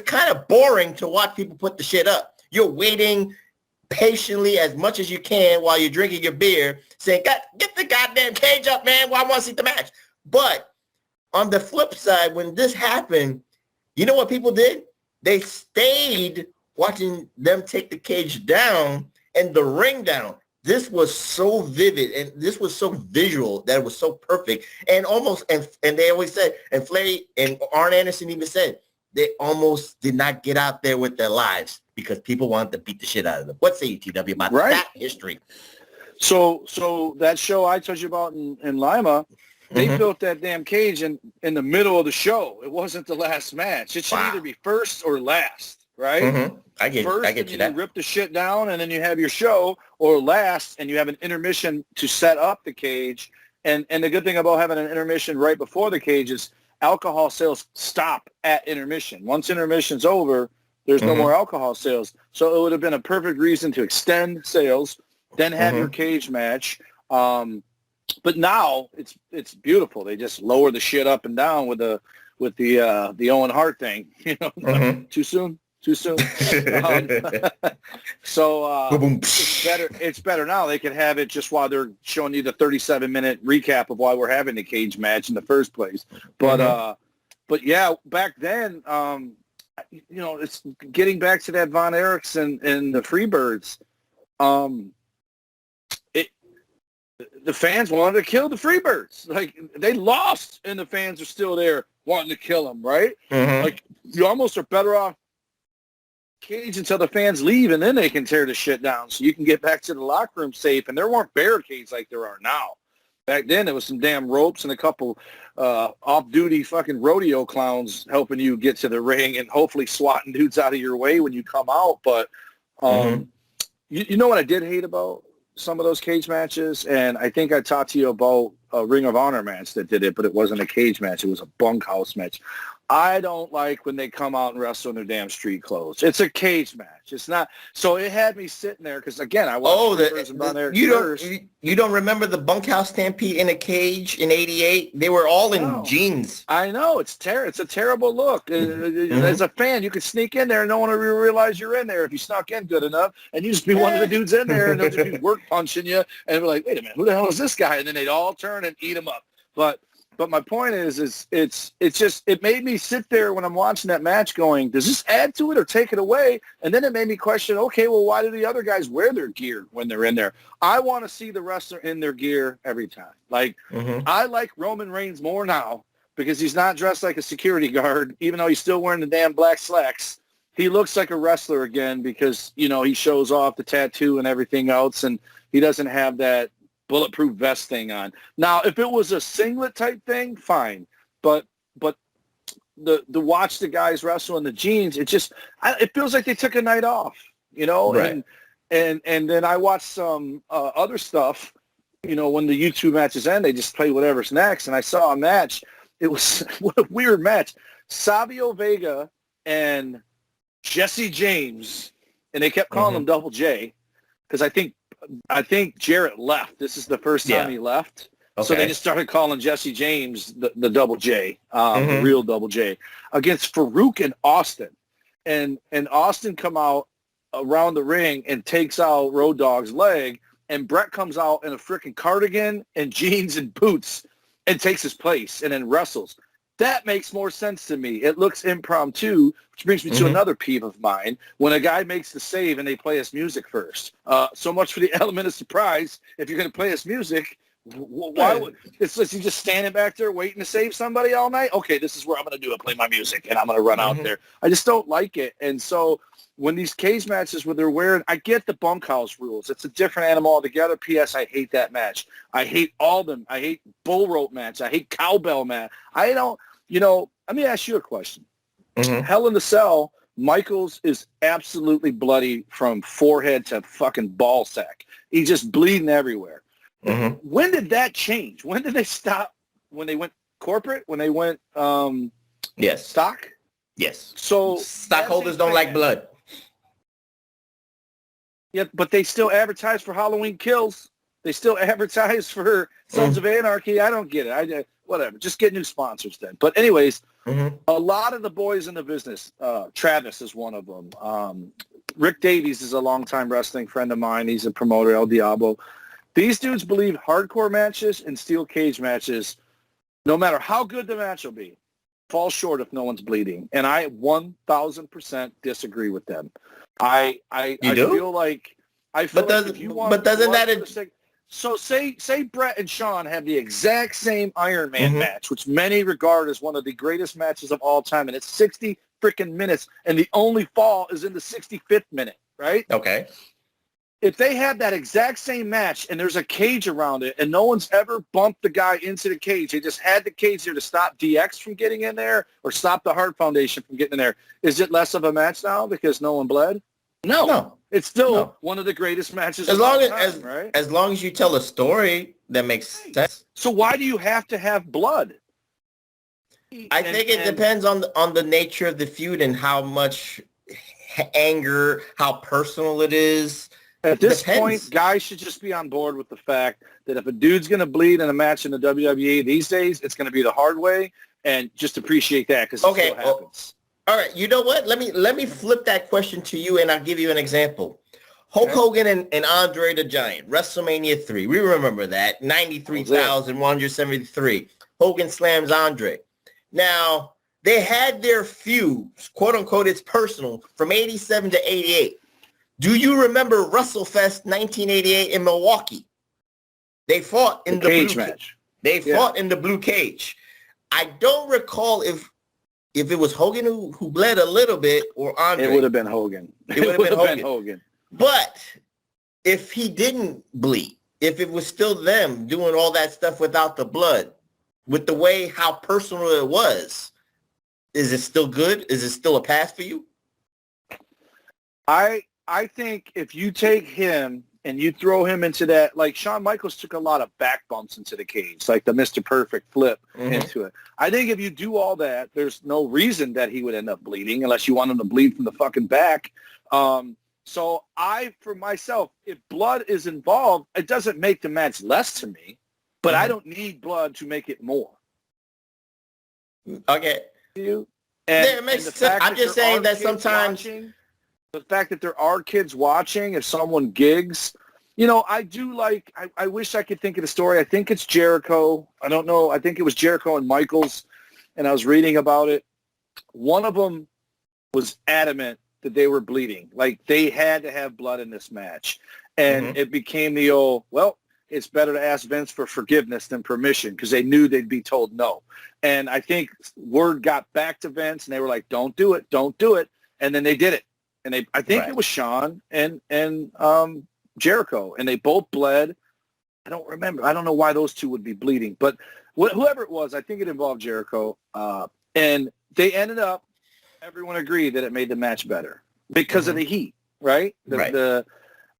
kind of boring to watch people put the shit up. You're waiting patiently as much as you can while you're drinking your beer, saying, get the goddamn cage up, man. Well, I want to see the match. But on the flip side, when this happened, you know what people did? They stayed watching them take the cage down and the ring down. This was so vivid and this was so visual that it was so perfect. And they always said, and Flair and Arn Anderson even said, they almost did not get out there with their lives because people wanted to beat the shit out of them. What say you, TW, about that history? So that show I told you about in Lima, they built that damn cage in the middle of the show. It wasn't the last match. It should either be first or last, right? I get you that. You rip the shit down and then you have your show, or last and you have an intermission to set up the cage. And the good thing about having an intermission right before the cage is alcohol sales stop at intermission. Once intermission's over, there's no more alcohol sales. So it would have been a perfect reason to extend sales, then have your cage match. But now it's beautiful. They just lower the shit up and down with the Owen Hart thing. You know, too soon. So it's better now. They can have it just while they're showing you the 37-minute recap of why we're having the cage match in the first place. But yeah, back then, it's getting back to that Von Erichs and the Freebirds. The fans wanted to kill the Freebirds. Like, they lost, and the fans are still there wanting to kill them, right? Like, you almost are better off cage until the fans leave, and then they can tear the shit down so you can get back to the locker room safe. And there weren't barricades like there are now. Back then, there was some damn ropes and a couple off-duty fucking rodeo clowns helping you get to the ring and hopefully swatting dudes out of your way when you come out. But you know what I did hate about some of those cage matches? And I think I talked to you about a Ring of Honor match that did it, but it wasn't a cage match. It was a bunkhouse match. I don't like when they come out and wrestle in their damn street clothes. It's a cage match. It's not. So it had me sitting there because, again, I watched you don't remember the bunkhouse stampede in a cage in '88? They were all in jeans. I know. It's a terrible look. As a fan, you could sneak in there and no one will realize you're in there if you snuck in good enough, and you just be one of the dudes in there, and they'll just be work punching you, and be like, wait a minute, who the hell is this guy? And then they'd all turn and eat him up. But my point is it made me sit there when I'm watching that match going, does this add to it or take it away? And then it made me question, okay, well, why do the other guys wear their gear when they're in there? I want to see the wrestler in their gear every time. Like, I like Roman Reigns more now because he's not dressed like a security guard, even though he's still wearing the damn black slacks. He looks like a wrestler again because, he shows off the tattoo and everything else, and he doesn't have that bulletproof vest thing on. Now, if it was a singlet type thing, fine. But the watch the guys wrestle in the jeans, it feels like they took a night off, you know. Right. And then I watched some other stuff, you know, when the YouTube matches end, they just play whatever's next. And I saw a match. It was what a weird match. Savio Vega and Jesse James, and they kept calling him Double J because I think Jarrett left. This is the first time he left. Okay. So they just started calling Jesse James the Double J, the real Double J, against Farouk and Austin. And Austin come out around the ring and takes out Road Dogg's leg, and Brett comes out in a freaking cardigan and jeans and boots and takes his place and then wrestles. That makes more sense to me. It looks impromptu, which brings me to another peeve of mine. When a guy makes the save and they play us music first. So much for the element of surprise. If you're going to play us music, why would it's he just standing back there waiting to save somebody all night? Okay, this is where I'm going to do it, play my music, and I'm going to run out there. I just don't like it. And so when these cage matches where they're wearing, I get the bunkhouse rules. It's a different animal altogether. P.S. I hate that match. I hate all of them. I hate bull rope match. I hate cowbell match. I don't, you know, let me ask you a question. Hell in the Cell, Michaels is absolutely bloody from forehead to fucking ball sack. He's just bleeding everywhere. When did that change? When did they stop? When they went corporate? When they went stock? Yes. So stockholders don't like blood. Yeah, but they still advertise for Halloween Kills. They still advertise for Sons of Anarchy. I don't get it. Whatever. Just get new sponsors then. But anyways, a lot of the boys in the business, Travis is one of them. Rick Davies is a longtime wrestling friend of mine. He's a promoter, El Diablo. These dudes believe hardcore matches and steel cage matches, no matter how good the match will be, fall short if no one's bleeding. And I 1,000% disagree with them. I feel like if you want, so say Brett and Sean have the exact same Iron Man match, which many regard as one of the greatest matches of all time, and it's 60 freaking minutes, and the only fall is in the 65th minute, right? Okay. If they have that exact same match and there's a cage around it and no one's ever bumped the guy into the cage, they just had the cage there to stop DX from getting in there or stop the Hart Foundation from getting in there, is it less of a match now because no one bled? No. It's still one of the greatest matches as of all long time, right? As long as you tell a story that makes sense. So why do you have to have blood? I think it depends on the nature of the feud and how much anger, how personal it is. At this point, guys should just be on board with the fact that if a dude's going to bleed in a match in the WWE these days, it's going to be the hard way, and just appreciate that because it still happens. All right, you know what? Let me flip that question to you, and I'll give you an example. Hulk Hogan and Andre the Giant, WrestleMania 3. We remember that, 93,173. Hogan slams Andre. Now, they had their feuds, quote-unquote, it's personal, from 87 to 88. Do you remember WrestleFest 1988 in Milwaukee? They fought in the cage blue match. They fought in the blue cage. I don't recall if it was Hogan who bled a little bit or Andre. It would have been Hogan. It would have been Hogan. But if he didn't bleed, if it was still them doing all that stuff without the blood, with the way how personal it was, is it still good? Is it still a pass for you? I think if you take him and you throw him into that, like Shawn Michaels took a lot of back bumps into the cage, like the Mr. Perfect flip into it. I think if you do all that, there's no reason that he would end up bleeding unless you want him to bleed from the fucking back. So for myself, if blood is involved, it doesn't make the match less to me, but I don't need blood to make it more. Okay. It makes sense. I'm just saying that sometimes... The fact that there are kids watching, if someone gigs, you know, I wish I could think of the story. I think it's Jericho. I don't know. I think it was Jericho and Michaels, and I was reading about it. One of them was adamant that they were bleeding. Like, they had to have blood in this match. And it became the old, well, it's better to ask Vince for forgiveness than permission because they knew they'd be told no. And I think word got back to Vince, and they were like, don't do it. And then they did it. And I think it was Shawn and Jericho, and they both bled. I don't remember. I don't know why those two would be bleeding, but whoever it was, I think it involved Jericho. And they ended up, everyone agreed that it made the match better because of the heat, right?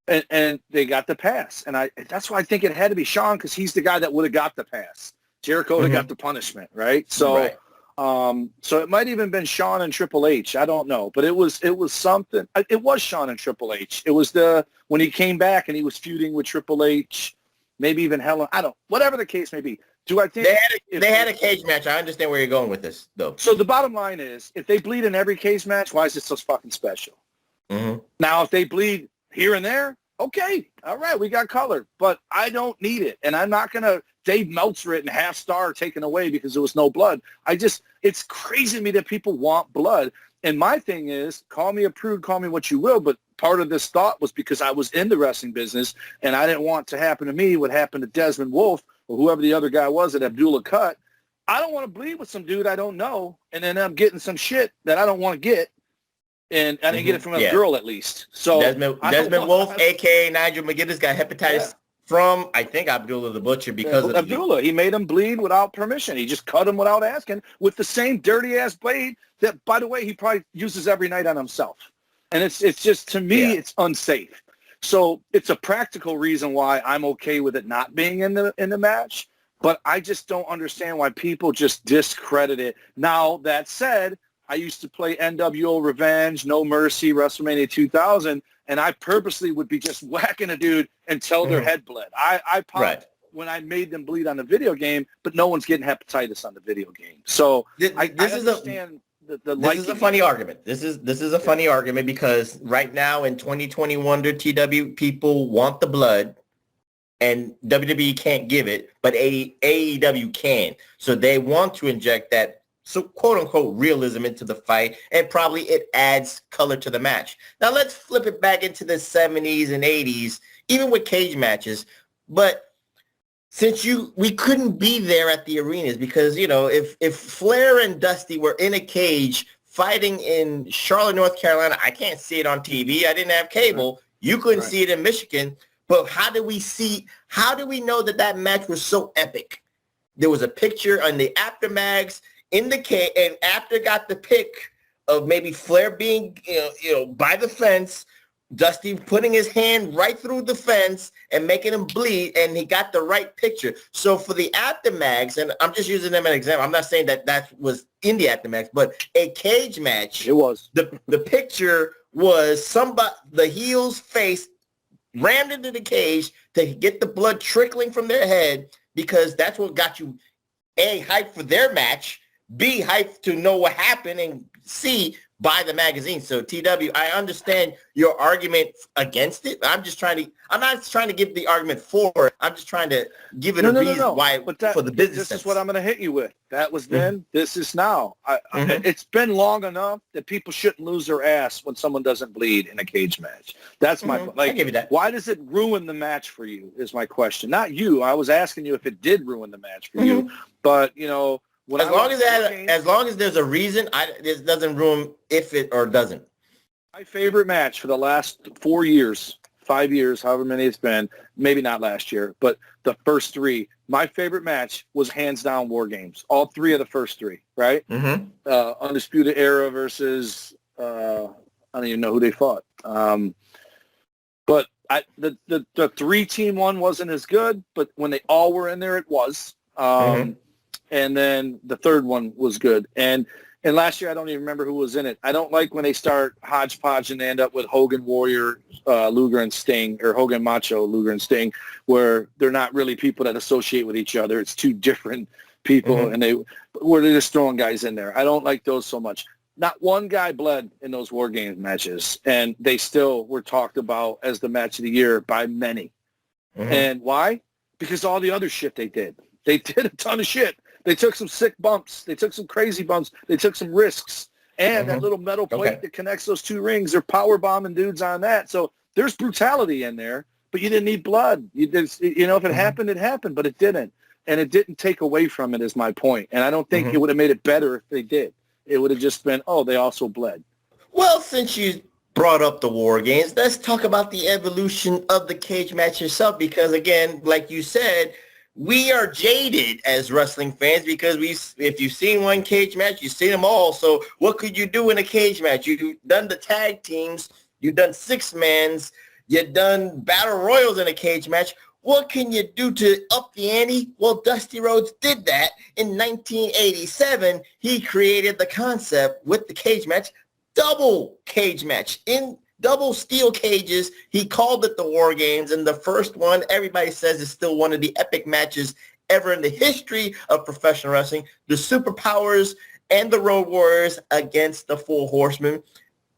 And they got the pass. And that's why I think it had to be Shawn, because he's the guy that would have got the pass. Jericho would have got the punishment, right? So so it might even been Shawn and Triple H. I don't know. But it was something. It was Shawn and Triple H. It was when he came back and he was feuding with Triple H, maybe even Helen. Whatever the case may be. Do I think they had a cage match? I understand where you're going with this, though. So the bottom line is, if they bleed in every cage match, why is it so fucking special? Now, if they bleed here and there, okay, all right, we got color, but I don't need it, and I'm not gonna Dave Meltzer it and half star taken away because there was no blood. It's crazy to me that people want blood, and my thing is, call me a prude, call me what you will, but part of this thought was because I was in the wrestling business, and I didn't want to happen to me what happened to Desmond Wolfe or whoever the other guy was that Abdullah cut. I don't want to bleed with some dude I don't know, and then I'm getting some shit that I don't want to get, and I didn't get it from a girl at least. So Desmond Wolfe, a.k.a. Nigel McGuinness, got hepatitis from, I think, Abdullah the Butcher because of Abdullah. He made him bleed without permission. He just cut him without asking with the same dirty-ass blade that, by the way, he probably uses every night on himself. And it's just, to me, it's unsafe. So it's a practical reason why I'm okay with it not being in the match, but I just don't understand why people just discredit it. Now, that said, I used to play NWO Revenge, No Mercy, WrestleMania 2000, and I purposely would be just whacking a dude until their head bled. I popped when I made them bleed on the video game, but no one's getting hepatitis on the video game. So I understand. This is a funny argument. This is a funny argument because right now in 2021, the TW people want the blood, and WWE can't give it, but AEW can. So they want to inject that, so quote unquote, realism into the fight, and probably it adds color to the match. Now let's flip it back into the 70s and 80s, even with cage matches, but since we couldn't be there at the arenas because, if Flair and Dusty were in a cage fighting in Charlotte, North Carolina, I can't see it on TV. I didn't have cable. You couldn't see it in Michigan. But how do we know that match was so epic? There was a picture on the aftermags in the cage, and after got the pic of maybe Flair being, by the fence, Dusty putting his hand right through the fence and making him bleed, and he got the right picture. So for the aftermags, and I'm just using them as an example. I'm not saying that was in the aftermags, but a cage match. It was. The picture was the heel's face rammed into the cage to get the blood trickling from their head, because that's what got you, A, hyped for their match, B, hyped to know what happened, and C, buy the magazine. So TW, I understand your argument against it. I'm not trying to give the argument for it. I'm just trying to give it a reason why for the business. This is what I'm going to hit you with. That was then. This is now. It's been long enough that people shouldn't lose their ass when someone doesn't bleed in a cage match. That's my I give you that. Why does it ruin the match for you is my question. Not you. I was asking you if it did ruin the match for you. But, as long as there's a reason, it doesn't ruin if it or doesn't. My favorite match for the last 4 years, 5 years, however many it's been, maybe not last year, but the first three, my favorite match was hands down War Games. All three of the first three, right? Undisputed Era versus, I don't even know who they fought. But the 3-team one wasn't as good, but when they all were in there, it was. And then the third one was good. And last year, I don't even remember who was in it. I don't like when they start hodgepodge and they end up with Hogan Warrior, Luger and Sting, or Hogan Macho, Luger and Sting, where they're not really people that associate with each other. It's two different people, and they're just throwing guys in there. I don't like those so much. Not one guy bled in those War Games matches, and they still were talked about as the match of the year by many. And why? Because all the other shit they did. They did a ton of shit. They took some sick bumps. They took some crazy bumps. They took some risks. And that little metal plate that connects those two rings, they're power bombing dudes on that. So there's brutality in there, but you didn't need blood. If it happened, it happened, but it didn't. And it didn't take away from it is my point. And I don't think it would have made it better if they did. It would have just been, they also bled. Well, since you brought up the War Games, let's talk about the evolution of the cage match itself. Because, again, like you said, we are jaded as wrestling fans because if you've seen one cage match, you've seen them all. So what could you do in a cage match? You've done the tag teams. You've done six-mans. You've done battle royals in a cage match. What can you do to up the ante? Well, Dusty Rhodes did that in 1987. He created the concept with the cage match, double cage match in double steel cages. He called it the War Games, and the first one, everybody says, is still one of the epic matches ever in the history of professional wrestling. The Superpowers and the Road Warriors against the Four Horsemen.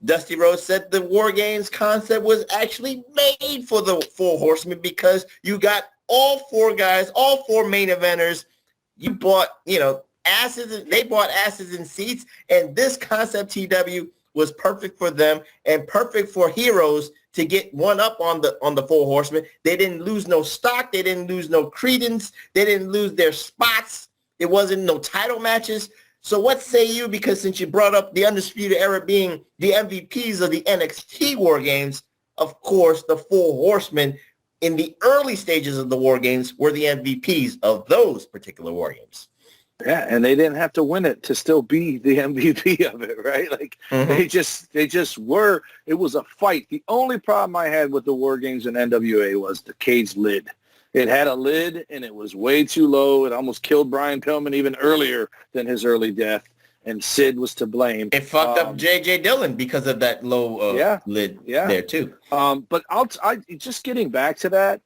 Dusty Rhodes said the War Games concept was actually made for the Four Horsemen because you got all four guys, all four main eventers. You bought, asses. They bought asses in seats, and this concept, TW, was perfect for them and perfect for heroes to get one up on the Four Horsemen. They didn't lose no stock. They didn't lose no credence. They didn't lose their spots. It wasn't no title matches. So what say you, because since you brought up the Undisputed Era being the MVPs of the NXT War Games, of course, the Four Horsemen in the early stages of the War Games were the MVPs of those particular War Games. Yeah, and they didn't have to win it to still be the MVP of it, right? Like they just were. It was a fight. The only problem I had with the War Games in NWA was the cage lid. It had a lid, and it was way too low. It almost killed Brian Pillman even earlier than his early death, and Sid was to blame. It fucked up J.J. Dillon because of that low lid there, too. But I just getting back to that,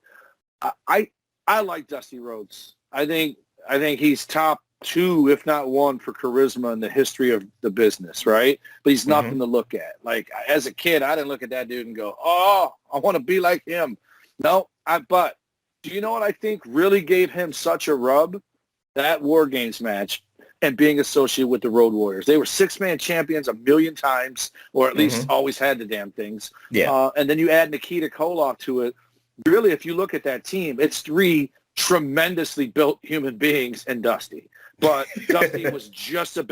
I like Dusty Rhodes. I think he's top 2, if not 1, for charisma in the history of the business, right? But he's nothing to look at. Like, as a kid, I didn't look at that dude and go, oh, I want to be like him. No, but do you know what I think really gave him such a rub? That War Games match and being associated with the Road Warriors. They were 6-man champions a million times, or at least always had the damn things. Yeah. And then you add Nikita Koloff to it. Really, if you look at that team, it's 3 tremendously built human beings and Dusty. But Dusty was just as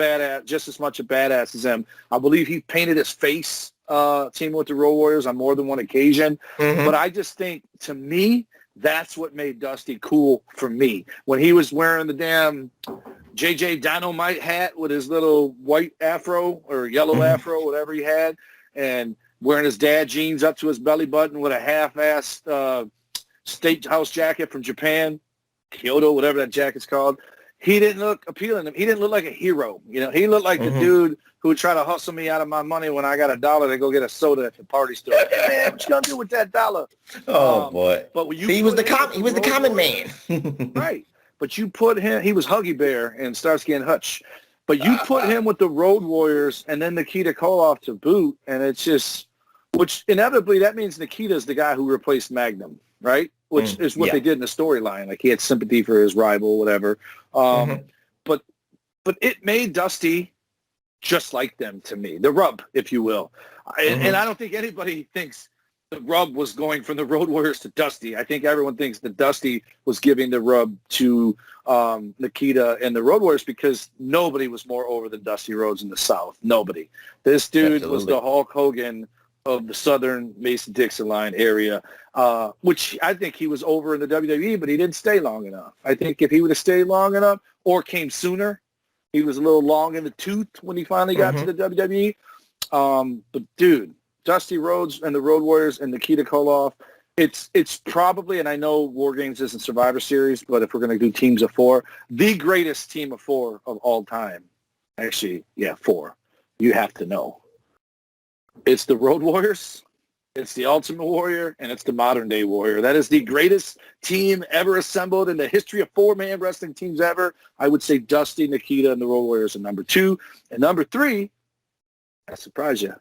much a badass as him. I believe he painted his face teaming with the Road Warriors on more than one occasion. But I just think, to me, that's what made Dusty cool for me. When he was wearing the damn JJ Dynamite hat with his little white afro or yellow afro, whatever he had, and wearing his dad jeans up to his belly button with a half-assed state house jacket from Japan, Kyoto, whatever that jacket's called. He didn't look appealing. He didn't look like a hero. He looked like the dude who would try to hustle me out of my money when I got $1 to go get a soda at the party store. Hey, man, what you gonna do with that $1? Oh boy! But when he was the common man, right? But you put him. He was Huggy Bear and Starsky and Hutch. But you put him with the Road Warriors and then Nikita Koloff to boot, and it's just, which inevitably that means Nikita's the guy who replaced Magnum, right? Which is what they did in the storyline. Like, he had sympathy for his rival, whatever. But it made Dusty just like them to me. The rub, if you will. And I don't think anybody thinks the rub was going from the Road Warriors to Dusty. I think everyone thinks that Dusty was giving the rub to Nikita and the Road Warriors because nobody was more over than Dusty Rhodes in the South. Nobody. This dude was the Hulk Hogan of the Southern Mason-Dixon line area, which I think he was over in the WWE, but he didn't stay long enough. I think if he would have stayed long enough or came sooner, he was a little long in the tooth when he finally got to the WWE. But, dude, Dusty Rhodes and the Road Warriors and Nikita Koloff, it's probably, and I know War Games isn't Survivor Series, but if we're going to do teams of 4, the greatest team of 4 of all time. Actually, 4. You have to know. It's the Road Warriors, it's the Ultimate Warrior, and it's the Modern Day Warrior. That is the greatest team ever assembled in the history of 4-man wrestling teams ever. I would say Dusty, Nikita, and the Road Warriors are number 2. And number 3, I surprise you,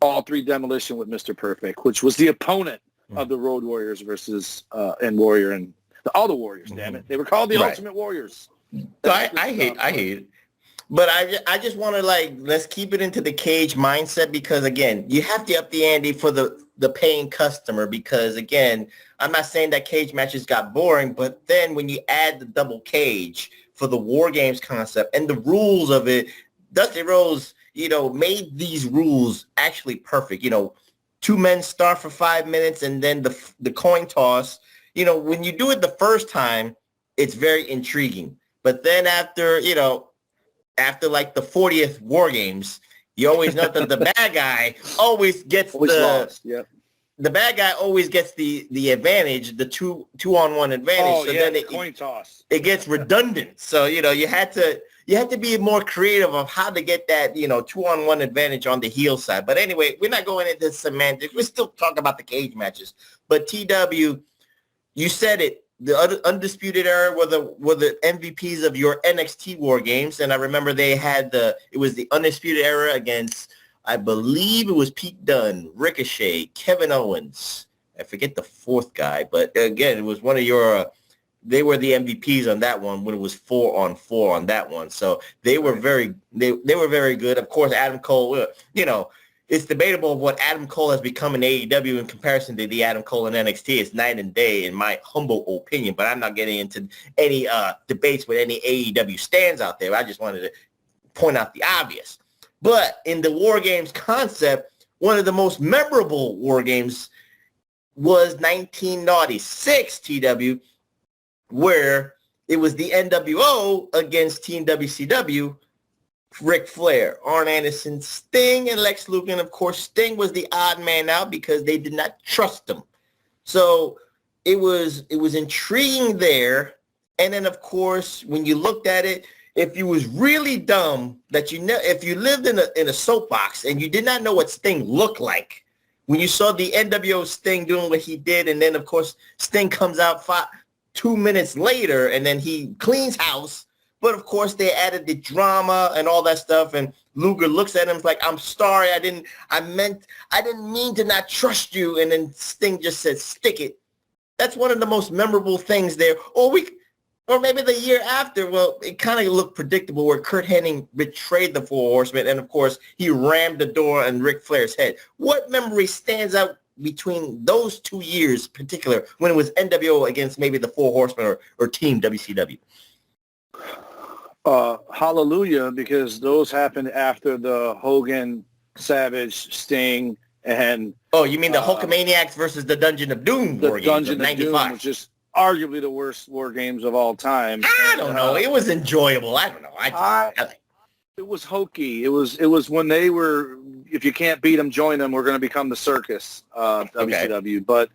All 3 Demolition with Mr. Perfect, which was the opponent of the Road Warriors versus and Warrior and all the Warriors. Damn it, they were called the Ultimate Warriors. So I hate it. But I just want to, let's keep it into the cage mindset because, again, you have to up the ante for the paying customer because, again, I'm not saying that cage matches got boring, but then when you add the double cage for the War Games concept and the rules of it, Dusty Rhodes, made these rules actually perfect. 2 men start for 5 minutes and then the coin toss. When you do it the first time, it's very intriguing. But then after like the 40th War Games, you always know that the bad guy always gets lost. Yep. The bad guy always gets the advantage, the two-on-one advantage. Oh, so yeah, then coin toss. It gets redundant. So, you had to be more creative of how to get that, two-on-one advantage on the heel side. But anyway, we're not going into semantics. We're still talking about the cage matches. But TW, you said it. The Undisputed Era were the MVPs of your NXT War Games, and I remember they had it was the Undisputed Era against, I believe it was Pete Dunne, Ricochet, Kevin Owens. I forget the fourth guy, but again, it was one of your. They were the MVPs on that one when it was 4-on-4 on that one. So they were very they were very good. Of course, Adam Cole. It's debatable of what Adam Cole has become in AEW in comparison to the Adam Cole in NXT. It's night and day, in my humble opinion. But I'm not getting into any debates with any AEW stands out there. I just wanted to point out the obvious. But in the War Games concept, one of the most memorable War Games was 1996 TW, where it was the NWO against Team WCW, Ric Flair, Arn Anderson, Sting, and Lex Luger. And of course, Sting was the odd man out because they did not trust him. So it was intriguing there. And then, of course, when you looked at it, if you was really dumb, if you lived in a soapbox and you did not know what Sting looked like, when you saw the NWO Sting doing what he did, and then, of course, Sting comes out 2 minutes later, and then he cleans house. But, of course, they added the drama and all that stuff, and Luger looks at him like, I'm sorry, I didn't mean to not trust you, and then Sting just said, stick it. That's one of the most memorable things there. Or maybe the year after, well, it kind of looked predictable where Kurt Hennig betrayed the Four Horsemen, and, of course, he rammed the door on Ric Flair's head. What memory stands out between those 2 years in particular when it was NWO against maybe the Four Horsemen or Team WCW? Hallelujah, because those happened after the Hogan, Savage, Sting, and... Oh, you mean the Hulkamaniacs versus the Dungeon of Doom War Games Dungeon of 95? Doom, which is arguably the worst War Games of all time. I don't know. It was enjoyable. I don't know. I like it was hokey. It was when they were, if you can't beat them, join them. We're going to become the circus, WCW. But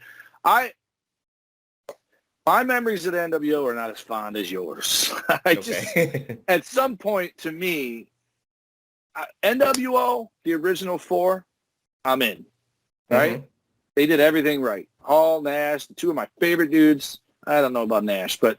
my memories of the NWO are not as fond as yours. At some point, to me, NWO, the original four, I'm in. Right? Mm-hmm. They did everything right. Hall, Nash, two of my favorite dudes. I don't know about Nash, but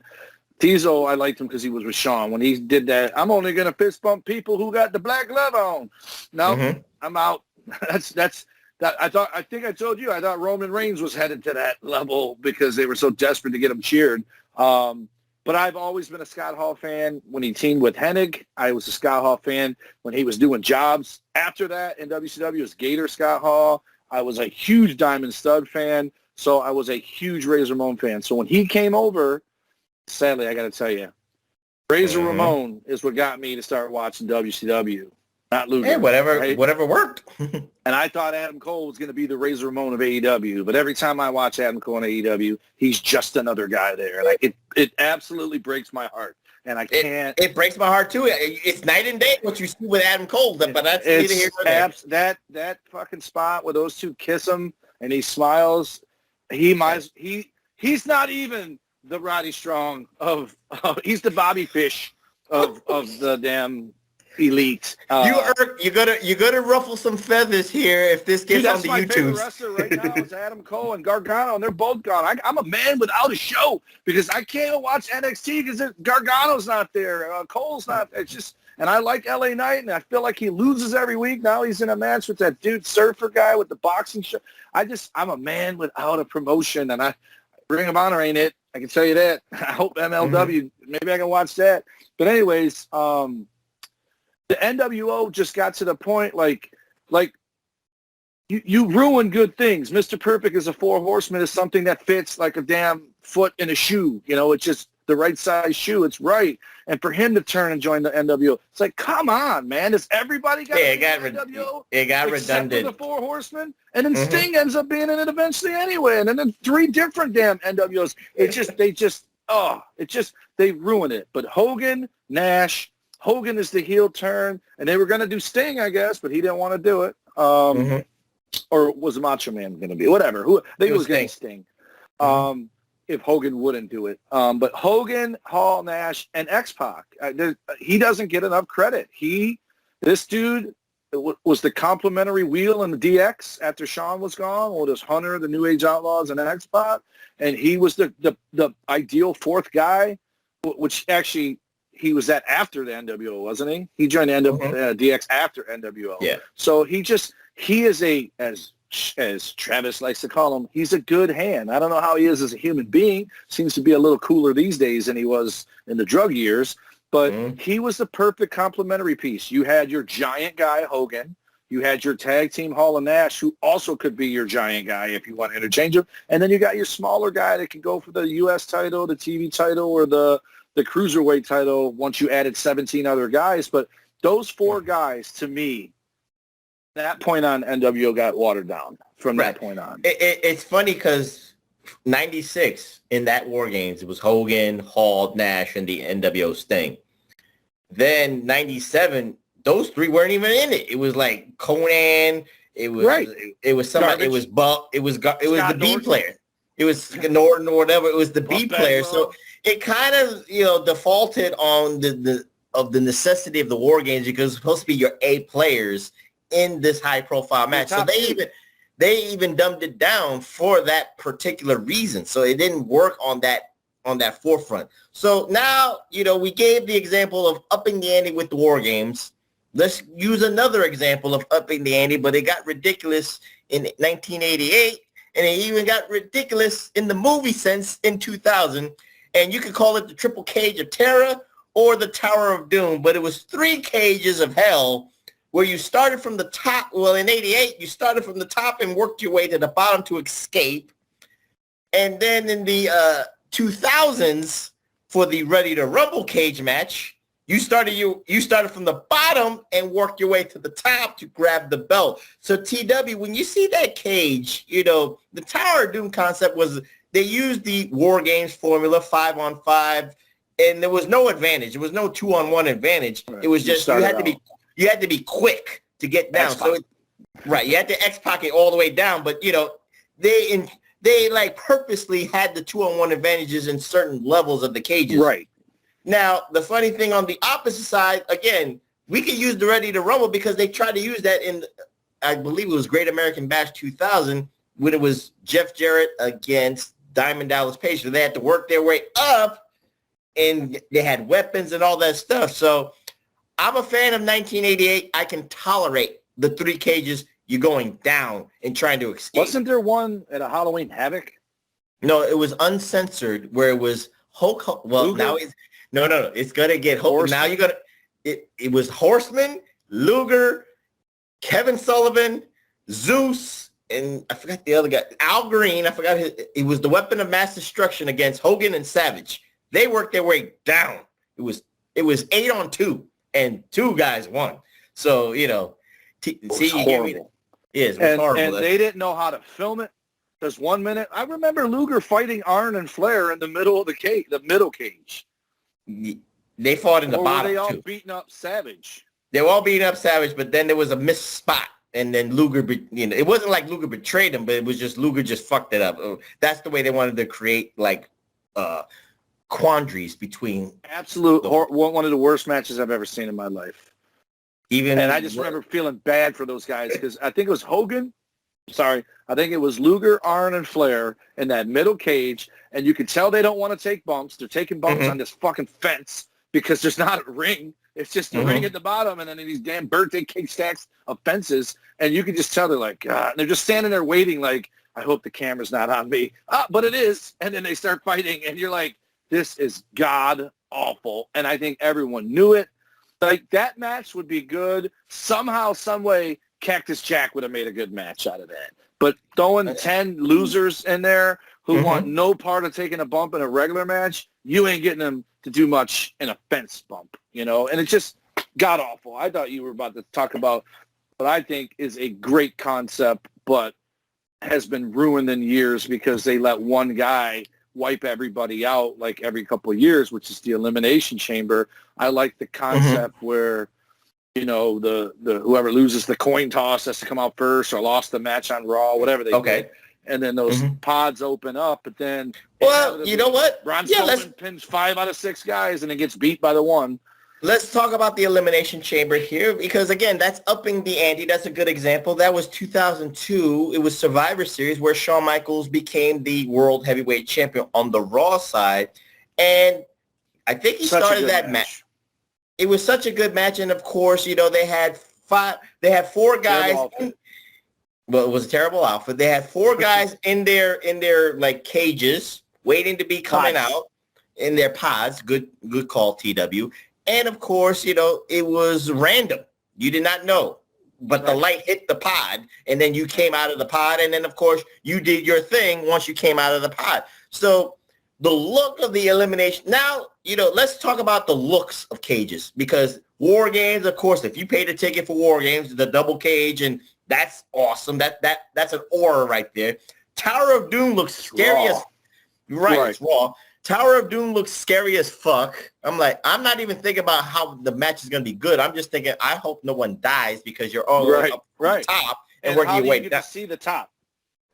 Tizo, I liked him because he was with Shawn. When he did that, I'm only going to fist bump people who got the black glove on. No, I'm out. That's I think I told you, I thought Roman Reigns was headed to that level because they were so desperate to get him cheered. But I've always been a Scott Hall fan. When he teamed with Hennig, I was a Scott Hall fan. When he was doing jobs after that in WCW, it was Gator Scott Hall. I was a huge Diamond Stud fan. So I was a huge Razor Ramon fan. So when he came over, sadly, I got to tell you, Razor Ramon is what got me to start watching WCW, not Luger. Hey, whatever worked. And I thought Adam Cole was going to be the Razor Ramon of AEW. But every time I watch Adam Cole in AEW, he's just another guy there. And it absolutely breaks my heart. And I can't. It breaks my heart, too. It's night and day what you see with Adam Cole. But that's neither here nor there. That fucking spot where those two kiss him and he smiles. He's not even the Roddy Strong he's the Bobby Fish of the damn elite. You gotta ruffle some feathers here if this gets on the YouTube. That's my favorite wrestler right now is Adam Cole and Gargano, and they're both gone. I'm a man without a show because I can't watch NXT because Gargano's not there, Cole's not. It's just. And I like LA Knight, and I feel like he loses every week. Now he's in a match with that dude Surfer guy with the boxing show. I'm a man without a promotion, and Ring of Honor ain't it. I can tell you that. I hope MLW, maybe I can watch that. But anyways, the NWO just got to the point like you ruin good things. Mr. Perfect as a Four Horsemen is something that fits like a damn foot in a shoe. It's just the right size shoe. It's right. And for him to turn and join the NWO, it's like, come on, man. Does everybody got NWO? It got except redundant. for the Four Horsemen? And then Sting ends up being in it eventually anyway. And then 3 different damn NWOs. they ruin it. But Hogan, Nash, Hogan is the heel turn, and they were going to do Sting, I guess, but he didn't want to do it. Or was Macho Man going to be? Whatever. They was going to Sting. If Hogan wouldn't do it. But Hogan, Hall, Nash, and X-Pac, he doesn't get enough credit. This dude was the complimentary wheel in the DX after Shawn was gone. Well, there's Hunter, the New Age Outlaws, and X-Pac. And he was the ideal fourth guy, which actually he was that after the NWO, wasn't he? He joined DX after NWO. Yeah. So he is as Travis likes to call him, he's a good hand. I don't know how he is as a human being. Seems to be a little cooler these days than he was in the drug years. But he was the perfect complementary piece. You had your giant guy, Hogan. You had your tag team, Hall and Nash, who also could be your giant guy if you want to interchange him. And then you got your smaller guy that can go for the U.S. title, the TV title, or the Cruiserweight title once you added 17 other guys. But those four guys, to me, that point on, NWO got watered down from that point on. It's funny because 96 in that War Games, it was Hogan, Hall, Nash, and the NWO Sting. Then 97, those three weren't even in it. It was like Conan. It was somebody. Garbage. It was Buck. It was the B player. It was Norton or whatever. It was the B player. So it kind of defaulted on the necessity of the War Games because it's supposed to be your A players in this high profile match. So they even dumbed it down for that particular reason. So it didn't work on that forefront. So now, we gave the example of upping the ante with the War Games. Let's use another example of upping the ante, but it got ridiculous in 1988, and it even got ridiculous in the movie sense in 2000. And you could call it the Triple Cage of Terror or the Tower of Doom, but it was 3 cages of hell where you started from the top. Well, in 88, you started from the top and worked your way to the bottom to escape. And then in the 2000s, for the Ready to Rumble cage match, you started from the bottom and worked your way to the top to grab the belt. So TW, when you see that cage, the Tower of Doom concept was they used the War Games formula, 5-on-5, and there was no advantage. There was no 2-on-1 advantage. Right. It was just you had to be quick to get down. X-Pac. So you had to X-Pac it all the way down, but they like purposely had the 2-on-1 advantages in certain levels of the cages. Right. Now, the funny thing on the opposite side, again, we could use the Ready to Rumble because they tried to use that in, I believe it was Great American Bash 2000 when it was Jeff Jarrett against Diamond Dallas Page. So they had to work their way up and they had weapons and all that stuff. So I'm a fan of 1988. I can tolerate the 3 cages. You're going down and trying to escape. Wasn't there one at a Halloween Havoc? No, it was uncensored where it was Hulk. Well, Luger? Now it's no. It's gonna get Hulk. Now you're gonna. It was Horseman, Luger, Kevin Sullivan, Zeus, and I forgot the other guy. Al Green. I forgot it was the weapon of mass destruction against Hogan and Savage. They worked their way down. It was 8-on-2, and 2 guys won. So it's horrible. It was horrible. And they didn't know how to film it. There's 1 minute. I remember Luger fighting Arn and Flair in the middle of the middle cage. They fought in the bottom. Were they all beating up Savage? They were all beating up Savage, but then there was a missed spot, and then Luger, it wasn't like Luger betrayed him, but it was just Luger just fucked it up. That's the way they wanted to create quandaries between. One of the worst matches I've ever seen in my life. And I just remember feeling bad for those guys because I think it was Hogan. I think it was Luger, Arn, and Flair in that middle cage, and you could tell they don't want to take bumps. They're taking bumps on this fucking fence because there's not a ring. It's just the ring at the bottom, and then these damn birthday cake stacks of fences, and you can just tell they're like, God. And they're just standing there waiting like, I hope the camera's not on me. But it is, and then they start fighting, and you're like, this is god-awful, and I think everyone knew it. Like, that match would be good. Somehow, some way, Cactus Jack would have made a good match out of that. But throwing 10 losers in there who want no part of taking a bump in a regular match, you ain't getting them to do much in a fence bump, And it just got awful. I thought you were about to talk about what I think is a great concept, but has been ruined in years because they let one guy wipe everybody out like every couple of years, which is the Elimination Chamber. I like the concept where, you know, the whoever loses the coin toss has to come out first, or lost the match on Raw, whatever they do. And then those pods open up, but then you know what? Braun Strowman pins 5 out of 6 guys and then gets beat by the one. Let's talk about the Elimination Chamber here because, again, that's upping the ante. That's a good example. That was 2002. It was Survivor Series where Shawn Michaels became the World Heavyweight Champion on the Raw side. And I think he started that match. It was such a good match. And, of course, you know, they had 4 guys. Well, it was a terrible outfit. They had 4 guys in their like cages waiting to be coming out in their pods. Good call, TW. And, of course, you know, it was random. You did not know. But the light hit the pod, and then you came out of the pod. And then, of course, you did your thing once you came out of the pod. So the look of the elimination. Now, you know, let's talk about the looks of cages. Because War Games, of course, if you paid a ticket for War Games, the double cage, and that's awesome. That's an aura right there. Tower of Doom looks scary as... Right, it's raw. Tower of Doom looks scary as fuck. I'm not even thinking about how the match is going to be good. I'm just thinking, I hope no one dies because you're all up on top and working your way down. To see the top.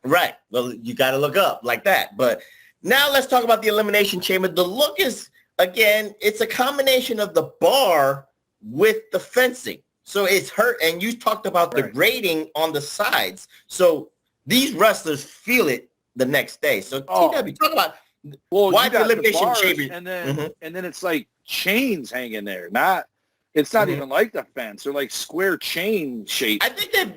Right. Well, you got to look up like that. But now let's talk about the Elimination Chamber. The look is, again, it's a combination of the bar with the fencing. So it's hurt. And you talked about the grading on the sides. So these wrestlers feel it the next day. So TW, talk about... Well, why the Elimination Chamber? And then it's like chains hanging there. It's not even like the fence. They're like square chain shaped. I think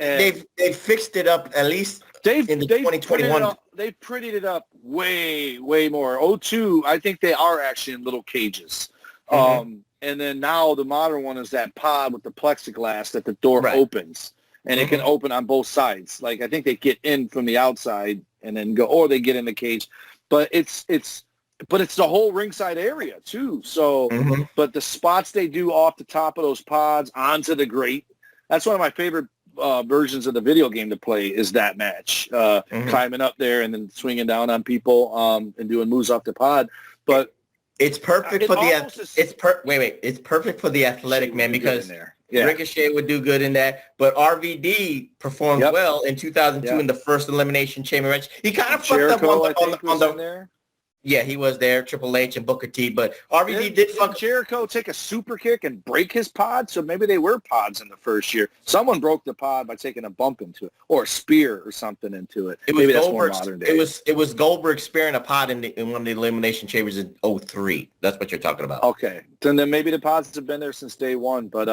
they've fixed it up at least in the 2021. They've prettied it up way more. 02, I think they are actually in little cages. And then now the modern one is that pod with the plexiglass that the door opens. And it can open on both sides. Like I think they get in from the outside and then go, or they get in the cage. But it's the whole ringside area too. So, but the spots they do off the top of those pods onto the grate, that's one of my favorite versions of the video game to play is that match, climbing up there and then swinging down on people and doing moves off the pod. But it's perfect for it's perfect for the athletic man because Ricochet would do good in that, but RVD performed well in 2002 in the first Elimination Chamber match. He kind of fucked up on the Yeah, he was there, Triple H and Booker T, but RVD did fuck. Jericho take a super kick and break his pod, so maybe they were pods in the first year. Someone broke the pod by taking a bump into it, or a spear or something into it. Maybe that's more modern day. It was Goldberg spearing a pod in one of the Elimination Chambers in 03. That's what you're talking about. Okay, then maybe the pods have been there since day one, but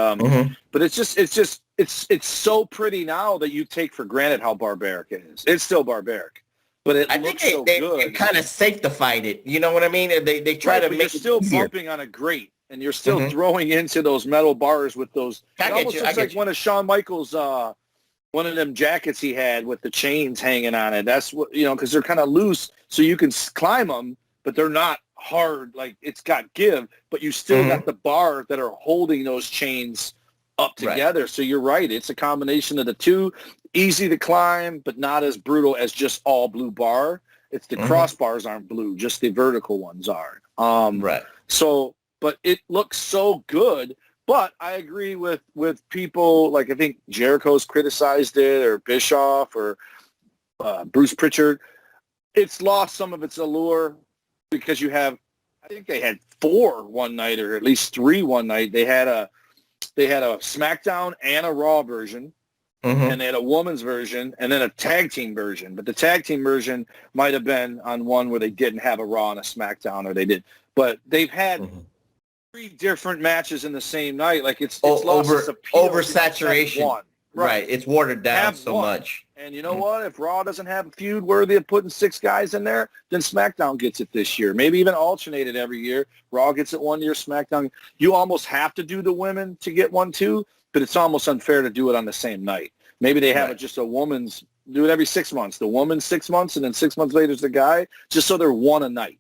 it's so pretty now that you take for granted how barbaric it is. It's still barbaric. But I think they kind of sanctified it. You know what I mean? They try to make it still bumping on a grate, and you're still throwing into those metal bars with those. It almost looks like one of Shawn Michaels' one of them jackets he had with the chains hanging on it. That's what because they're kind of loose, so you can climb them, but they're not hard. Like it's got give, but you still got the bar that are holding those chains up together. So you're right. It's a combination of the two. Easy to climb, but not as brutal as just all blue bar. It's the crossbars aren't blue, just the vertical ones are. So, but it looks so good. But I agree with people, like I think Jericho's criticized it, or Bischoff, or Bruce Pritchard. It's lost some of its allure because you have, I think they had 4 one night, or at least 3 one night. They had a SmackDown and a Raw version. And they had a woman's version and then a tag team version. But the tag team version might have been on one where they didn't have a Raw and a SmackDown, or they did. But they've had 3 different matches in the same night. Like it's lost its appeal. Oversaturation. Right. It's watered down so much. And you know what? If Raw doesn't have a feud worthy of putting 6 guys in there, then SmackDown gets it this year. Maybe even alternate it every year. Raw gets it one year, SmackDown. You almost have to do the women to get one too. But it's almost unfair to do it on the same night. Maybe they have it just a woman's, do it every 6 months. The woman 6 months, and then 6 months later is the guy, just so they're one a night.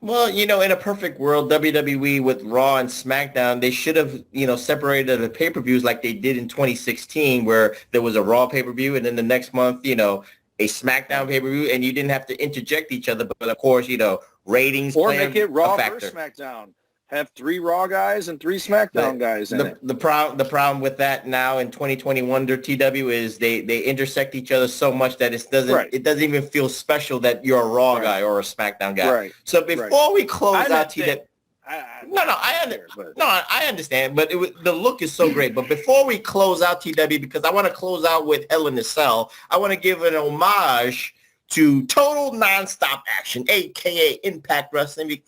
Well, in a perfect world, WWE with Raw and SmackDown, they should have, separated the pay-per-views like they did in 2016, where there was a Raw pay-per-view, and then the next month, a SmackDown pay-per-view, and you didn't have to interject each other. But of course, ratings or play make it Raw a factor. versus SmackDown. Have 3 Raw guys and 3 SmackDown guys in it. The problem with that now in 2021 under TW is they intersect each other so much that it doesn't even feel special that you're a Raw guy or a SmackDown guy. Right. So before we close out TW, I understand, but the look is so great. But before we close out TW, because I want to close out with Hell in a Cell, I want to give an homage to Total Nonstop Action, aka Impact Wrestling,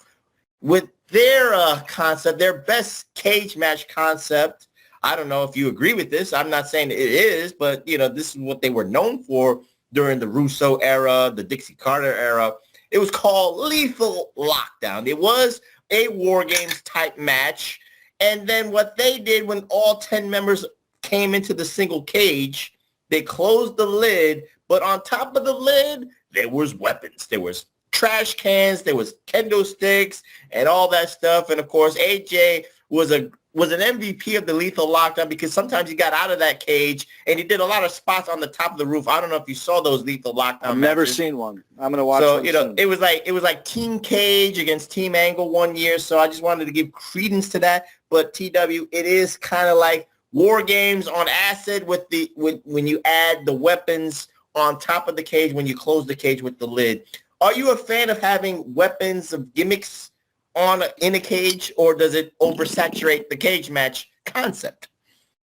with their concept, their best cage match concept. I don't know if you agree with this. I'm not saying it is, but this is what they were known for during the Russo era, the Dixie Carter era. It was called Lethal Lockdown. It was a War Games type match. And then what they did when all 10 members came into the single cage, they closed the lid, but on top of the lid, there was weapons. There was trash cans, there was kendo sticks and all that stuff. And of course, AJ was an MVP of the Lethal Lockdown because sometimes he got out of that cage and he did a lot of spots on the top of the roof. I don't know if you saw those Lethal Lockdown I've never seen one. I'm going to watch one soon. It was like Team Cage against Team Angle one year. So I just wanted to give credence to that. But TW, it is kind of like War Games on acid when you add the weapons on top of the cage when you close the cage with the lid. Are you a fan of having weapons of gimmicks in a cage, or does it oversaturate the cage match concept?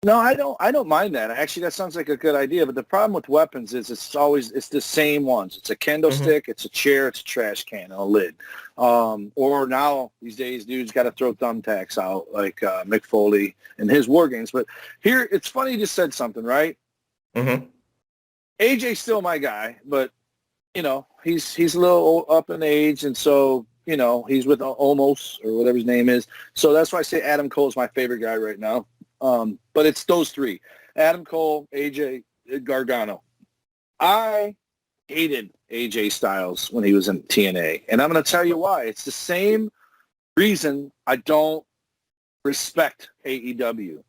No, I don't mind that. Actually, that sounds like a good idea. But the problem with weapons is it's the same ones. It's a kendo stick, it's a chair, it's a trash can, and a lid. Or now these days, dudes got to throw thumbtacks out like Mick Foley and his War Games. But here, it's funny you just said something, right? Mm-hmm. AJ's still my guy, but he's a little up in age, and so he's with Omos or whatever his name is. So that's why I say Adam Cole's my favorite guy right now. But it's those 3: Adam Cole, AJ, Gargano. I hated AJ Styles when he was in TNA, and I'm going to tell you why. It's the same reason I don't respect AEW.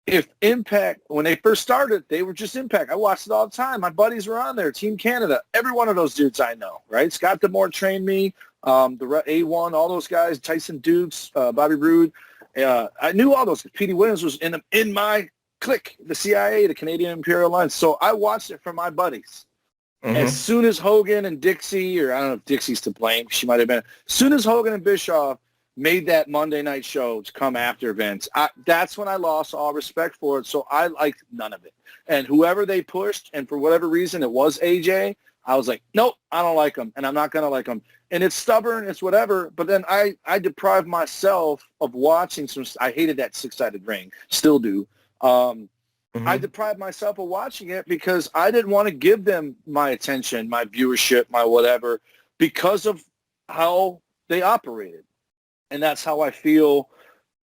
If Impact, when they first started, they were just Impact. I watched it all the time. My buddies were on there, Team Canada. Every one of those dudes I know, right? Scott D'Amore trained me, the A1, all those guys, Tyson Dukes, Bobby Roode. I knew all those. Petey Williams was in my clique, the CIA, the Canadian Imperial Alliance. So I watched it from my buddies. Mm-hmm. As soon as Hogan and Dixie, or I don't know if Dixie's to blame, she might have been. As soon as Hogan and Bischoff made that Monday night show to come after Vince, that's when I lost all respect for it. So I liked none of it. And whoever they pushed, and for whatever reason it was AJ, I was like, nope, I don't like him, and I'm not going to like him. And it's stubborn, it's whatever. But then I deprived myself of watching some. I hated that 6-sided ring, still do. I deprived myself of watching it because I didn't want to give them my attention, my viewership, my whatever, because of how they operated. And that's how I feel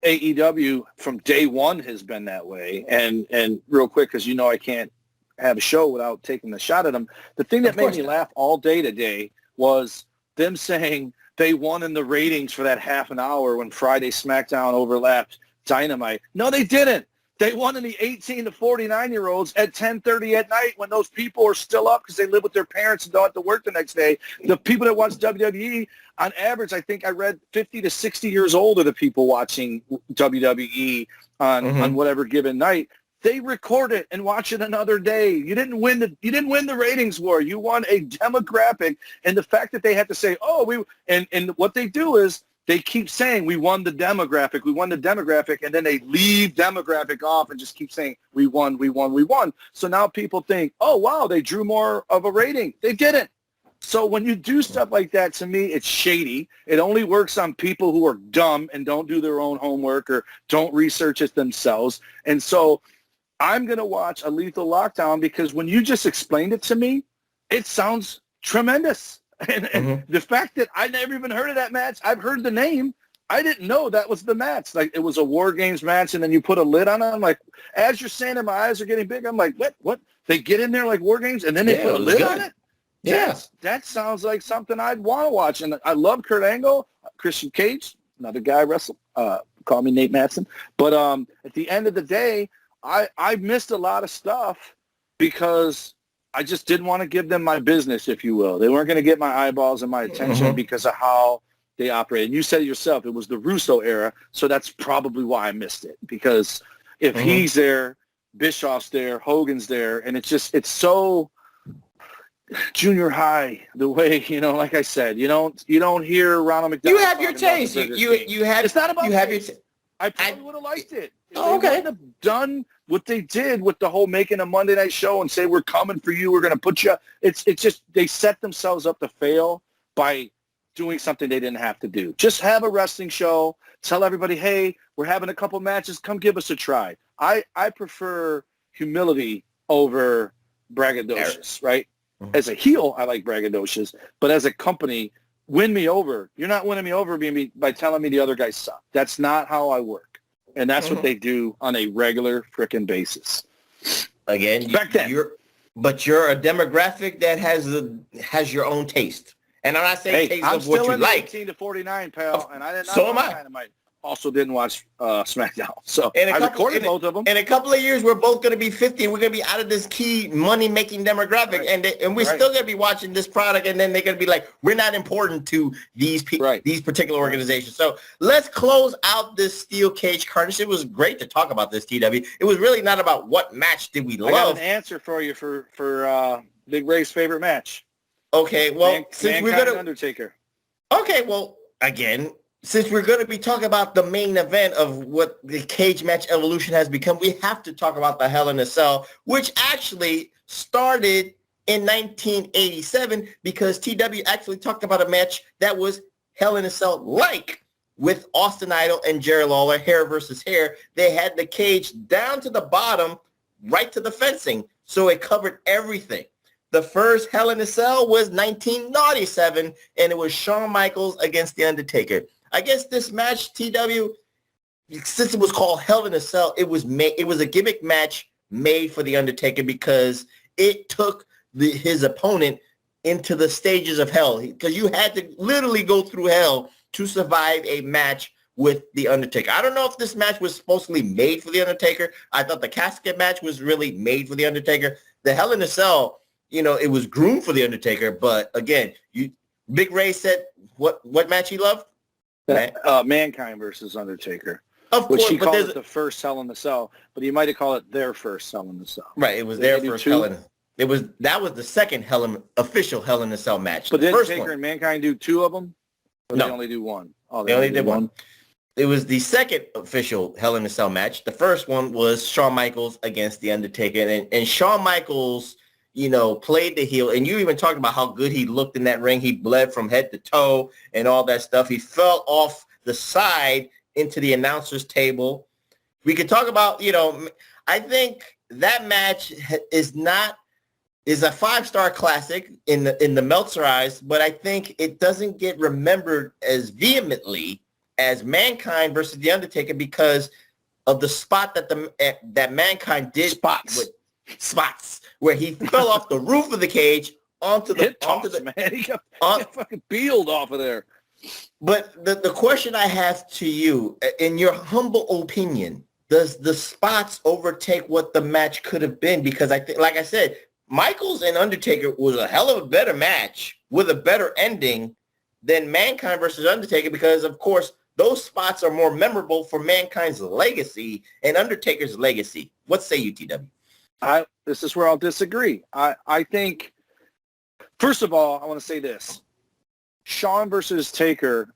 AEW from day one has been that way. And real quick, because I can't have a show without taking a shot at them. The thing that made me laugh all day today was them saying they won in the ratings for that half an hour when Friday SmackDown overlapped Dynamite. No, they didn't. They won in the 18 to 49-year-olds at 10:30 at night when those people are still up because they live with their parents and don't have to work the next day. The people that watch WWE, on average, I think I read 50 to 60 years old are the people watching WWE on whatever given night. They record it and watch it another day. You didn't win the ratings war. You won a demographic, and the fact that they have to say, and what they do is they keep saying we won the demographic, and then they leave demographic off and just keep saying we won. So now people think, oh wow, they drew more of a rating. They didn't. So when you do stuff like that, to me, it's shady. It only works on people who are dumb and don't do their own homework or don't research it themselves. And so I'm going to watch a Lethal Lockdown because when you just explained it to me, it sounds tremendous. And the fact that I never even heard of that match, I've heard the name. I didn't know that was the match. Like, it was a War Games match, and then you put a lid on it. I'm like, as you're saying it, my eyes are getting big. I'm like, what? They get in there like War Games, and then they put a lid on it? Yes. That sounds like something I'd want to watch. And I love Kurt Angle, Christian Cage, another guy I wrestle. Call me Nate Matson. But at the end of the day, I missed a lot of stuff because I just didn't want to give them my business, if you will. They weren't going to get my eyeballs and my attention because of how they operated. And you said it yourself, it was the Russo era, so that's probably why I missed it. Because if he's there, Bischoff's there, Hogan's there, and it's so junior high the way, like I said, you don't hear Ronald McDonald. You have your taste. You have. It's not about you have taste. Your I probably would have liked it. If okay. They wouldn't have done what they did with the whole making a Monday night show and say, we're coming for you, we're going to put you. It's just they set themselves up to fail by doing something they didn't have to do. Just have a wrestling show. Tell everybody, hey, we're having a couple matches. Come give us a try. I prefer humility over braggadocious, right? As a heel, I like braggadocious. But as a company, win me over. You're not winning me over by telling me the other guys suck. That's not how I work. And that's what they do on a regular frickin' basis. Again, back then. You're a demographic that has your own taste. And I'm not saying taste of what you like. I'm still in 18 to 49, pal, and I didn't. So am I. Dynamite. Also didn't watch SmackDown. So I recorded both of them. In a couple of years, we're both going to be 50. And we're going to be out of this key money-making demographic. Right. And we're still going to be watching this product. And then they're going to be like, we're not important to these people, these particular organizations. So let's close out this steel cage carnage. It was great to talk about this, TW. It was really not about what match did we love. I got an answer for you for Big Ray's favorite match. Okay, well, since we're going to... Undertaker. Okay, well, again... Since we're going to be talking about the main event of what the cage match evolution has become, we have to talk about the Hell in a Cell, which actually started in 1987 because TW actually talked about a match that was Hell in a Cell-like with Austin Idol and Jerry Lawler, hair versus hair. They had the cage down to the bottom, right to the fencing, so it covered everything. The first Hell in a Cell was 1997, and it was Shawn Michaels against The Undertaker. I guess this match, TW, since it was called Hell in a Cell, it was a gimmick match made for The Undertaker because it took his opponent into the stages of hell. Because you had to literally go through hell to survive a match with The Undertaker. I don't know if this match was supposedly made for The Undertaker. I thought the casket match was really made for The Undertaker. The Hell in a Cell, it was groomed for The Undertaker. But again, Big Ray said what match he loved? Mankind versus Undertaker. Of course, which he called it the first Hell in the Cell, but he might have called it their first Hell in the Cell. Right, it was their first Hell in. That was the second official Hell in the Cell match. But did Taker and Mankind do two of them? Or no, they only do one. Oh, they only did one. It was the second official Hell in a Cell match. The first one was Shawn Michaels against The Undertaker, and Shawn Michaels, played the heel, and you even talked about how good he looked in that ring. He bled from head to toe and all that stuff. He fell off the side into the announcer's table. We could talk about, I think that match is a 5-star classic in the Meltzer eyes, but I think it doesn't get remembered as vehemently as Mankind versus The Undertaker because of the spot that Mankind did. Spots where he fell off the roof of the cage onto the man. He got fucking peeled off of there. But the question I have to you, in your humble opinion, does the spots overtake what the match could have been? Because I think, like I said, Michaels and Undertaker was a hell of a better match with a better ending than Mankind versus Undertaker because, of course, those spots are more memorable for Mankind's legacy and Undertaker's legacy. What say you, TW? This is where I'll disagree. I think, first of all, I want to say this. Shawn versus Taker,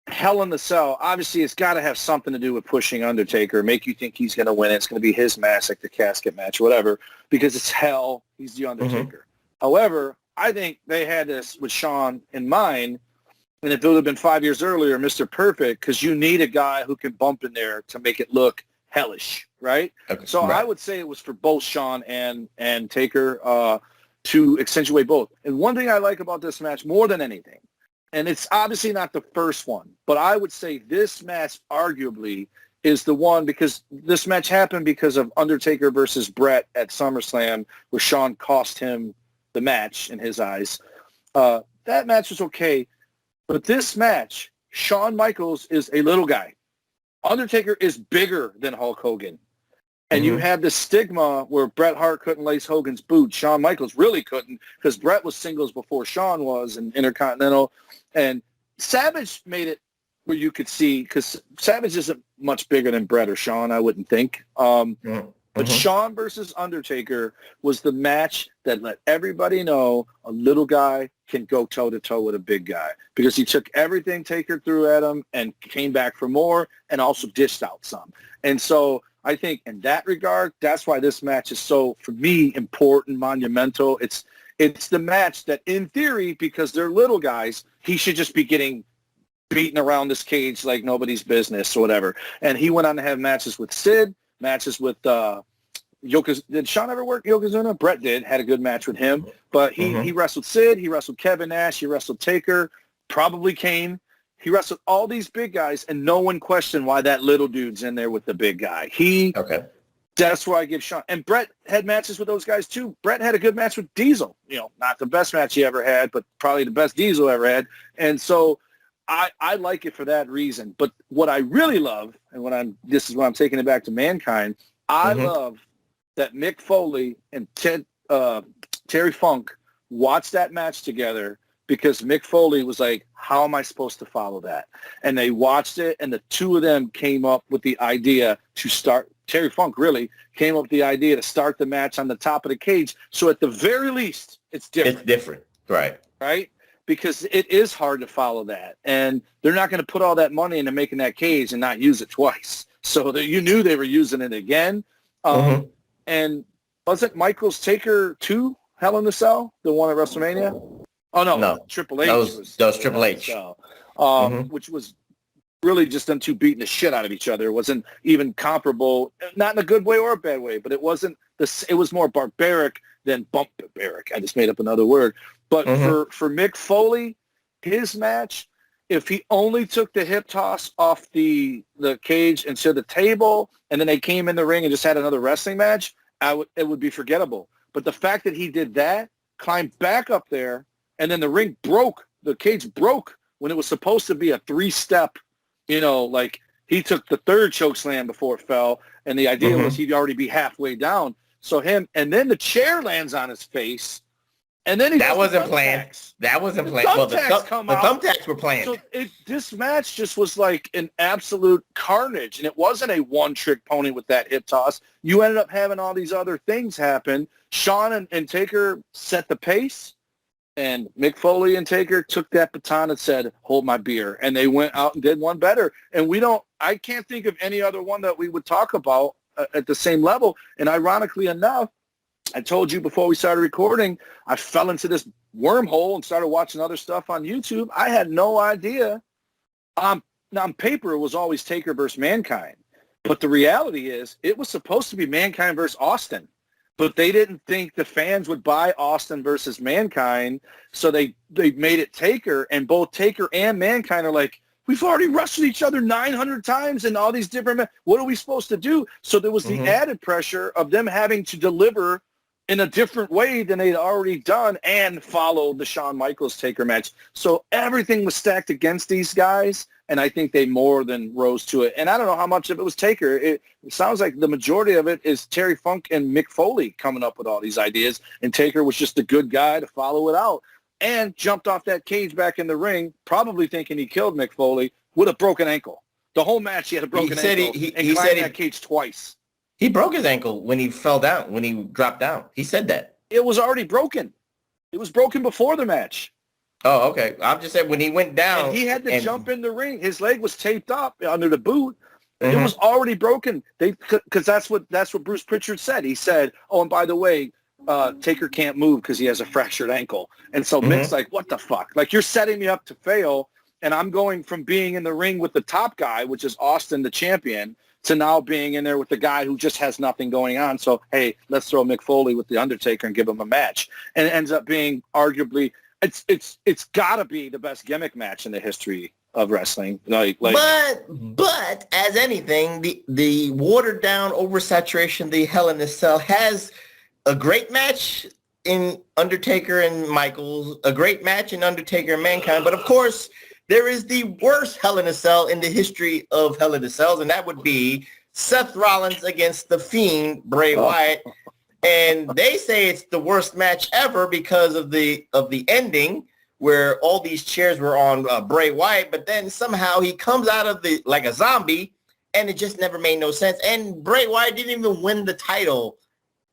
Hell in the Cell, obviously it's got to have something to do with pushing Undertaker, make you think he's going to win. It's going to be his match, like the casket match, whatever, because it's hell. He's the Undertaker. However, I think they had this with Shawn in mind, and if it would have been 5 years earlier, Mr. Perfect, because you need a guy who can bump in there to make it look hellish, right? Okay, so right. I would say it was for both Shawn and Taker to accentuate both. And one thing I like about this match more than anything, and it's obviously not the first one, but I would say this match arguably is the one because this match happened because of Undertaker versus Brett at SummerSlam where Shawn cost him the match in his eyes. That match was okay, but this match, Shawn Michaels is a little guy. Undertaker is bigger than Hulk Hogan. And you have the stigma where Bret Hart couldn't lace Hogan's boot. Shawn Michaels really couldn't because Bret was singles before Shawn was and Intercontinental. And Savage made it where you could see, because Savage isn't much bigger than Bret or Shawn, I wouldn't think. But Shawn versus Undertaker was the match that let everybody know a little guy can go toe-to-toe with a big guy, because he took everything Taker threw at him and came back for more and also dished out some. And so I think in that regard, that's why this match is so, for me, important, monumental. It's the match that, in theory, because they're little guys, he should just be getting beaten around this cage like nobody's business or whatever. And he went on to have matches with Sid, matches with Yokozuna. Did Shawn ever work Yokozuna? Bret did. Had a good match with him. But he wrestled Sid. He wrestled Kevin Nash. He wrestled Taker. Probably Kane. He wrestled all these big guys, and no one questioned why that little dude's in there with the big guy. That's why I give Shawn. And Bret had matches with those guys too. Bret had a good match with Diesel. Not the best match he ever had, but probably the best Diesel ever had. And so I like it for that reason. But what I really love, and this is when I'm taking it back to Mankind, I love that Mick Foley and Terry Funk watched that match together, because Mick Foley was like, how am I supposed to follow that? And they watched it, and the two of them came up with the idea to start. Terry Funk really came up with the idea to start the match on the top of the cage. So at the very least, it's different. It's different. Right. Right? Because it is hard to follow that. And they're not going to put all that money into making that cage and not use it twice. So you knew they were using it again. And wasn't Michaels Taker 2 Hell in a Cell, the one at WrestleMania? Oh, no. Triple H. That was Triple H. Which was really just them two beating the shit out of each other. It wasn't even comparable, not in a good way or a bad way, but it wasn't it was more barbaric than barbaric. I just made up another word. But for Mick Foley, his match, if he only took the hip toss off the cage and to the table, and then they came in the ring and just had another wrestling match, it would be forgettable. But the fact that he did that, climbed back up there, and then the cage broke when it was supposed to be a 3-step, like he took the third choke slam before it fell, and the idea was he'd already be halfway down. So and then the chair lands on his face, and then that wasn't planned. That wasn't planned. Well, the thumbtacks were planned. So this match just was like an absolute carnage, and it wasn't a one-trick pony with that hip toss. You ended up having all these other things happen. Shawn and Taker set the pace, and Mick Foley and Taker took that baton and said, hold my beer. And they went out and did one better. And I can't think of any other one that we would talk about at the same level. And ironically enough, I told you before we started recording, I fell into this wormhole and started watching other stuff on YouTube. I had no idea. On paper, it was always Taker versus Mankind. But the reality is, it was supposed to be Mankind versus Austin. But they didn't think the fans would buy Austin versus Mankind, so they made it Taker, and both Taker and Mankind are like, we've already wrestled each other 900 times and all these different what are we supposed to do? So there was the added pressure of them having to deliver in a different way than they'd already done and follow the Shawn Michaels Taker match. So everything was stacked against these guys, and I think they more than rose to it. And I don't know how much of it was Taker. It sounds like the majority of it is Terry Funk and Mick Foley coming up with all these ideas, and Taker was just a good guy to follow it out and jumped off that cage back in the ring, probably thinking he killed Mick Foley with a broken ankle. The whole match he had a broken ankle and climbed that cage twice. He broke his ankle when he fell down, when he dropped down. He said that. It was already broken. It was broken before the match. Oh, okay. I'm just saying when he went down. And he had to jump in the ring. His leg was taped up under the boot. It was already broken. Because that's what Bruce Pritchard said. He said, oh, and by the way, Taker can't move because he has a fractured ankle. And so Mick's like, what the fuck? Like, you're setting me up to fail, and I'm going from being in the ring with the top guy, which is Austin, the champion, to now being in there with the guy who just has nothing going on. So, hey, let's throw Mick Foley with the Undertaker and give him a match. And it ends up being arguably, it's got to be the best gimmick match in the history of wrestling. But as anything, the watered down oversaturation, the Hell in a Cell has a great match in Undertaker and Michaels, a great match in Undertaker and Mankind. But of course, there is the worst Hell in a Cell in the history of Hell in a Cells, and that would be Seth Rollins against The Fiend, Bray Wyatt. And they say it's the worst match ever because of the ending where all these chairs were on Bray Wyatt, but then somehow he comes out of the like a zombie, and it just never made no sense. And Bray Wyatt didn't even win the title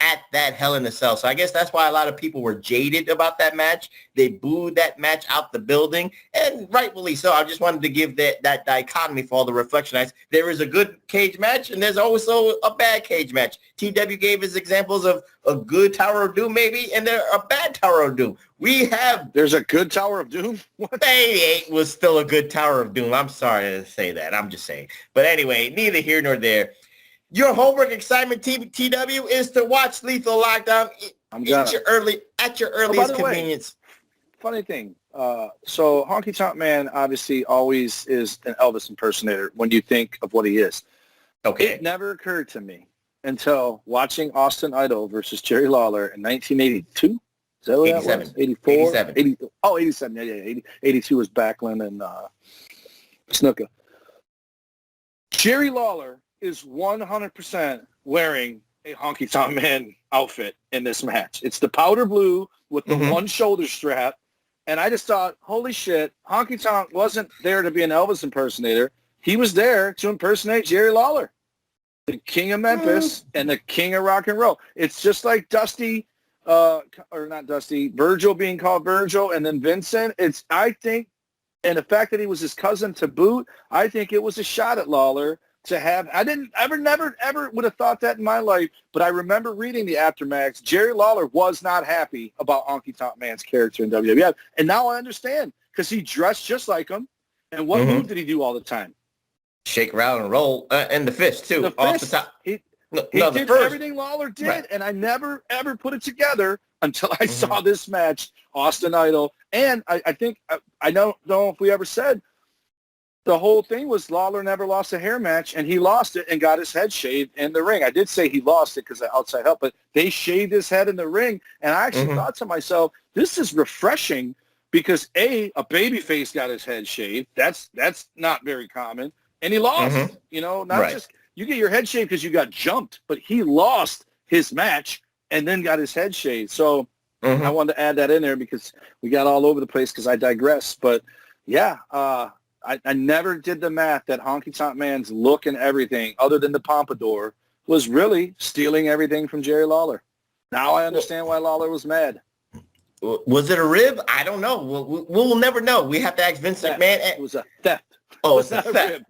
at that Hell in a Cell. So I guess that's why a lot of people were jaded about that match. They booed that match out the building, and rightfully so. I just wanted to give that dichotomy for all the reflectionites. There is a good cage match, and there's also a bad cage match. TW gave us examples of a good Tower of Doom, maybe, and there a bad Tower of Doom. There's a good Tower of Doom? What? 88 was still a good Tower of Doom. I'm sorry to say that. I'm just saying. But anyway, neither here nor there. Your homework assignment, TW, is to watch Lethal Lockdown at your earliest convenience. Funny thing. So Honky Tonk Man obviously always is an Elvis impersonator when you think of what he is. Okay. It never occurred to me until watching Austin Idol versus Jerry Lawler in 1982. Is that what 87. that was? 84? 87. 87. Yeah. 82 was Backlund and Snuka. Jerry Lawler is 100% wearing a Honky Tonk Man outfit in this match. It's the powder blue with the one shoulder strap. And I just thought, holy shit, Honky Tonk wasn't there to be an Elvis impersonator. He was there to impersonate Jerry Lawler, the king of Memphis and the king of rock and roll. It's just like Dusty, or not Dusty, Virgil being called Virgil, and then Vincent. I think, and the fact that he was his cousin to boot, I think it was a shot at Lawler to have. I never would have thought that in my life, but I remember reading the aftermaths. Jerry Lawler was not happy about Honky Tonk Man's character in WWF, and now I understand because he dressed just like him. And what move did he do all the time? Shake, rattle, and roll, and the fist too. The off fist. the top. He the did first. everything Lawler did, Right. and I never ever put it together until I saw this match, Austin Idol, and I think I don't know if we ever said. The whole thing was Lawler never lost a hair match, and he lost it and got his head shaved in the ring. I did say he lost it because of outside help, but they shaved his head in the ring, and I actually thought to myself, this is refreshing because, a babyface got his head shaved. That's not very common, and he lost. Not just you get your head shaved because you got jumped, but he lost his match and then got his head shaved. So I wanted to add that in there because we got all over the place because I digress. But, yeah, I never did the math that Honky Tonk Man's look and everything, other than the pompadour, was really stealing everything from Jerry Lawler. Now I understand why Lawler was mad. Was it a rib? I don't know. We'll never know. We have to ask Vince McMahon. It was a theft. Oh, it's a theft.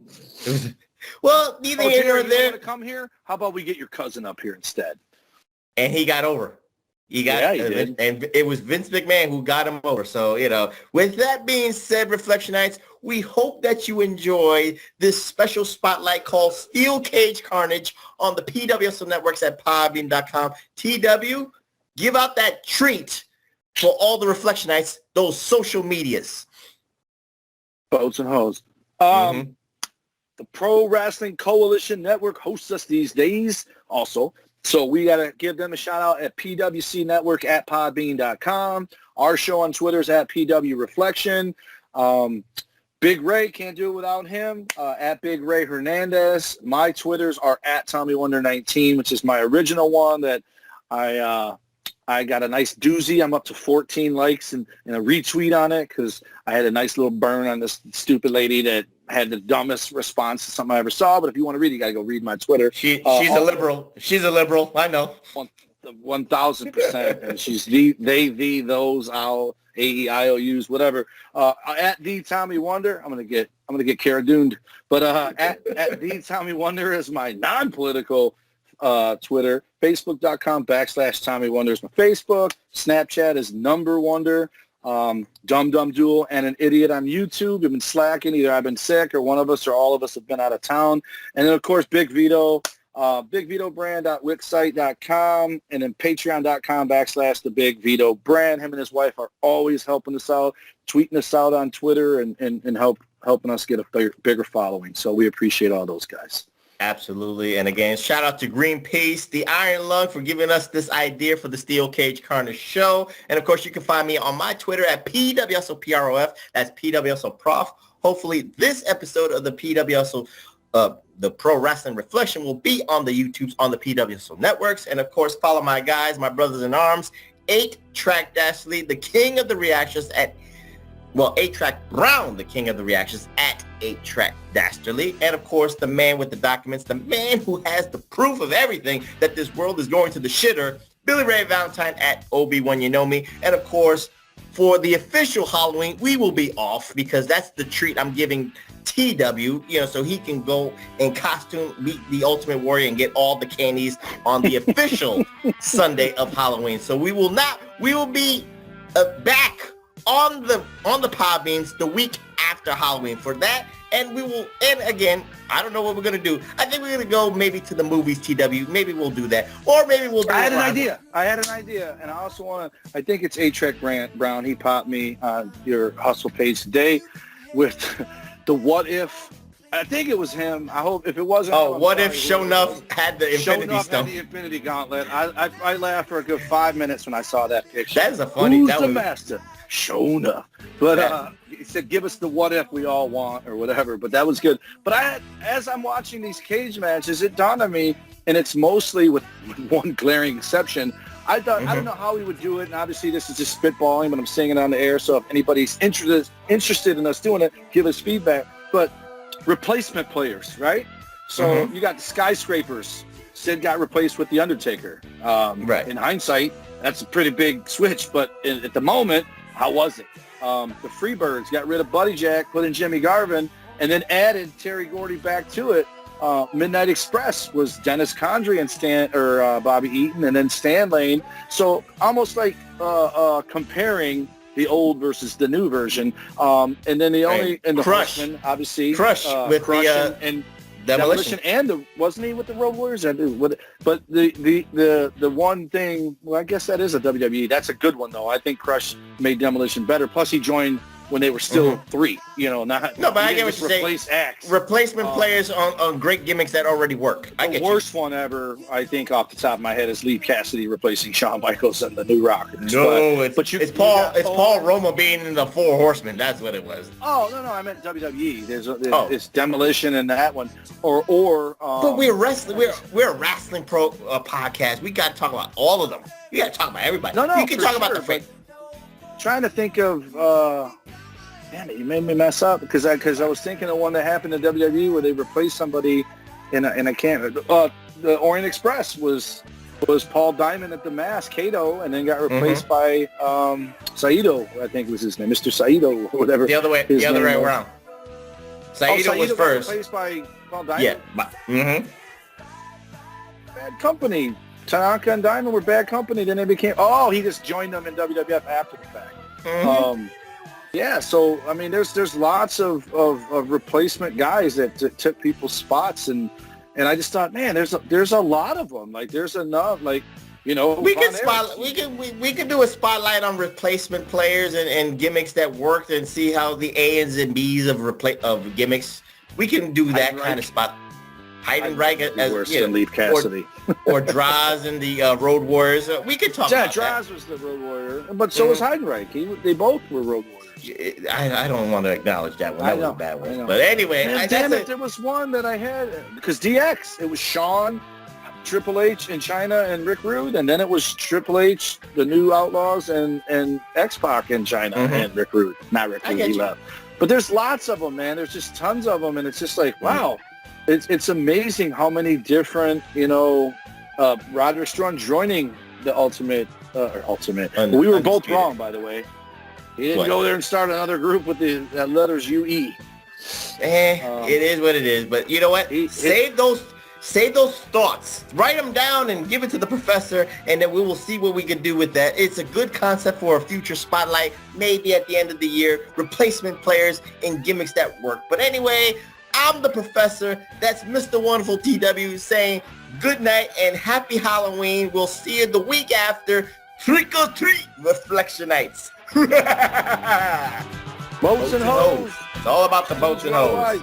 Well, neither here nor there. You want to come here? How about we get your cousin up here instead? And he got over. He did. And it was Vince McMahon who got him over. So, with that being said, Reflectionites, we hope that you enjoy this special spotlight called Steel Cage Carnage on the PWHustle networks at podbean.com. TW, give out that treat for all the Reflectionites, those social medias. Boats and hoes. The Pro Wrestling Coalition Network hosts us these days also. So we got to give them a shout out at PWC Network at podbean.com. Our show on Twitter is at PW Reflection. Big Ray, can't do it without him, at Big Ray Hernandez. My Twitters are at TommyWonder19, which is my original one that I got a nice doozy. I'm up to 14 likes and a retweet on it because I had a nice little burn on this stupid lady that had the dumbest response to something I ever saw. But if you want to read it, you got to go read my Twitter. She's a liberal. She's a liberal. I know. 1,000%. And she's those, AEIOUs, whatever. At the Tommy Wonder, I'm gonna get Cara Duned. But at the Tommy Wonder is my non-political Twitter. Facebook.com/Tommy Wonder is my Facebook. Snapchat is #Wonder. Dumb Duel and an Idiot on YouTube. I've been slacking. Either I've been sick or one of us or all of us have been out of town. And then, of course, Big Vito, bigvitobrand.wixsite.com, and then patreon.com/the Big Vito Brand. Him and his wife are always helping us out, tweeting us out on Twitter and helping us get a bigger following. So we appreciate all those guys. Absolutely. And again, shout out to Greenpeace, the Iron Lung, for giving us this idea for the Steel Cage Carnage show. And of course, you can find me on my Twitter at PWHustle PROF. That's PWHustle Prof. Hopefully this episode of the PWHustle the Pro Wrestling Reflection will be on the YouTubes, on the PWHustle networks. And of course, follow my guys, my brothers in arms, 8-Track Dashley, the king of the reactions at, 8-Track Brown, the king of the reactions at 8-Track Dashley. And of course, the man with the documents, the man who has the proof of everything that this world is going to the shitter, Billy Ray Valentine at Obi-Wan You Know Me. And of course, for the official Halloween, we will be off because that's the treat I'm giving TW, so he can go in costume, meet the Ultimate Warrior, and get all the candies on the official Sunday of Halloween. So we will be back on the Podbeans the week after Halloween for that. And again, I don't know what we're going to do. I think we're going to go maybe to the movies, TW. Maybe we'll do that. Or maybe we'll do I had an idea. And I also want to, I think it's 8-Track Brown. He popped me on your Hustle page today with the what if. I think it was him. I hope if it wasn't. Oh, what if Shonuff had the Infinity Stone? Had the Infinity Gauntlet. I laughed for a good 5 minutes when I saw that picture. That is a funny. Who's the master? Shonuff. But he said, give us the what if we all want or whatever. But that was good. But as I'm watching these cage matches, it dawned on me, and it's mostly with one glaring exception. I thought, I don't know how he would do it, and obviously this is just spitballing, but I'm saying it on the air, so if anybody's interested in us doing it, give us feedback. But replacement players, right? So you got the Skyscrapers. Sid got replaced with The Undertaker. Right. In hindsight, that's a pretty big switch, but at the moment, how was it? The Freebirds got rid of Buddy Jack, put in Jimmy Garvin, and then added Terry Gordy back to it. Midnight Express was Dennis Condrey and Bobby Eaton, and then Stan Lane. So almost like comparing the old versus the new version. And then the Crush, Horsemen, obviously, Crush with Crush the and Demolition, and wasn't he with the Road Warriors? But the one thing, well, I guess that is a WWE. That's a good one though. I think Crush made Demolition better. Plus, he joined when they were still three, not. No, but I get what you're saying. Acts. Replacement players on great gimmicks that already work. The worst one ever, I think, off the top of my head, is Lee Cassidy replacing Shawn Michaels and the New Rockers. No, it's Paul Roma being in the Four Horsemen. That's what it was. Oh no, I meant WWE. There's Demolition in that one, or. But we're wrestling. We're a wrestling podcast. We got to talk about all of them. We got to talk about everybody. No, you can talk about the. Trying to think of. Damn it, you made me mess up because I was thinking of one that happened in WWE where they replaced somebody and I can't. The Orient Express was Paul Diamond at the Mask, Kato, and then got replaced by Saito, I think was his name, Mr. Saito or whatever. The other way around. Saito was first. Replaced by Paul Diamond. Yeah. Bad company. Tanaka and Diamond were bad company. Then they became. Oh, he just joined them in WWF after the fact. Yeah, so I mean, there's lots of replacement guys that took people's spots, and I just thought, man, there's a lot of them. Like there's enough. Like we could do a spotlight on replacement players and gimmicks that worked, and see how the A's and B's of gimmicks. We can do that kind of spot. Heidenreich as worse than Leaf Cassidy. or Droz and the Road Warriors. We could talk about that. Yeah, Droz was the Road Warrior, but so was Heidenreich. They both were Road Warriors. I don't want to acknowledge that one. That was a bad one. But anyway, there was one that I had because DX. It was Shawn, Triple H in China, and Rick Rude, and then it was Triple H, the New Outlaws, and X-Pac in China and Rick Rude. Not Rick Rude, he left. But there's lots of them, man. There's just tons of them, and it's just like, wow. It's amazing how many different, Roderick Strong joining the Ultimate. We were both wrong, by the way. He didn't go there and start another group with the letters UE. It is what it is. But you know what? Save those thoughts. Write them down and give it to the professor, and then we will see what we can do with that. It's a good concept for a future spotlight, maybe at the end of the year. Replacement players and gimmicks that work. But anyway, I'm the professor. That's Mr. Wonderful TW saying good night and happy Halloween. We'll see you the week after Trick or Treat Reflection Nights. Boats and hoes. It's all about the boats and hoes.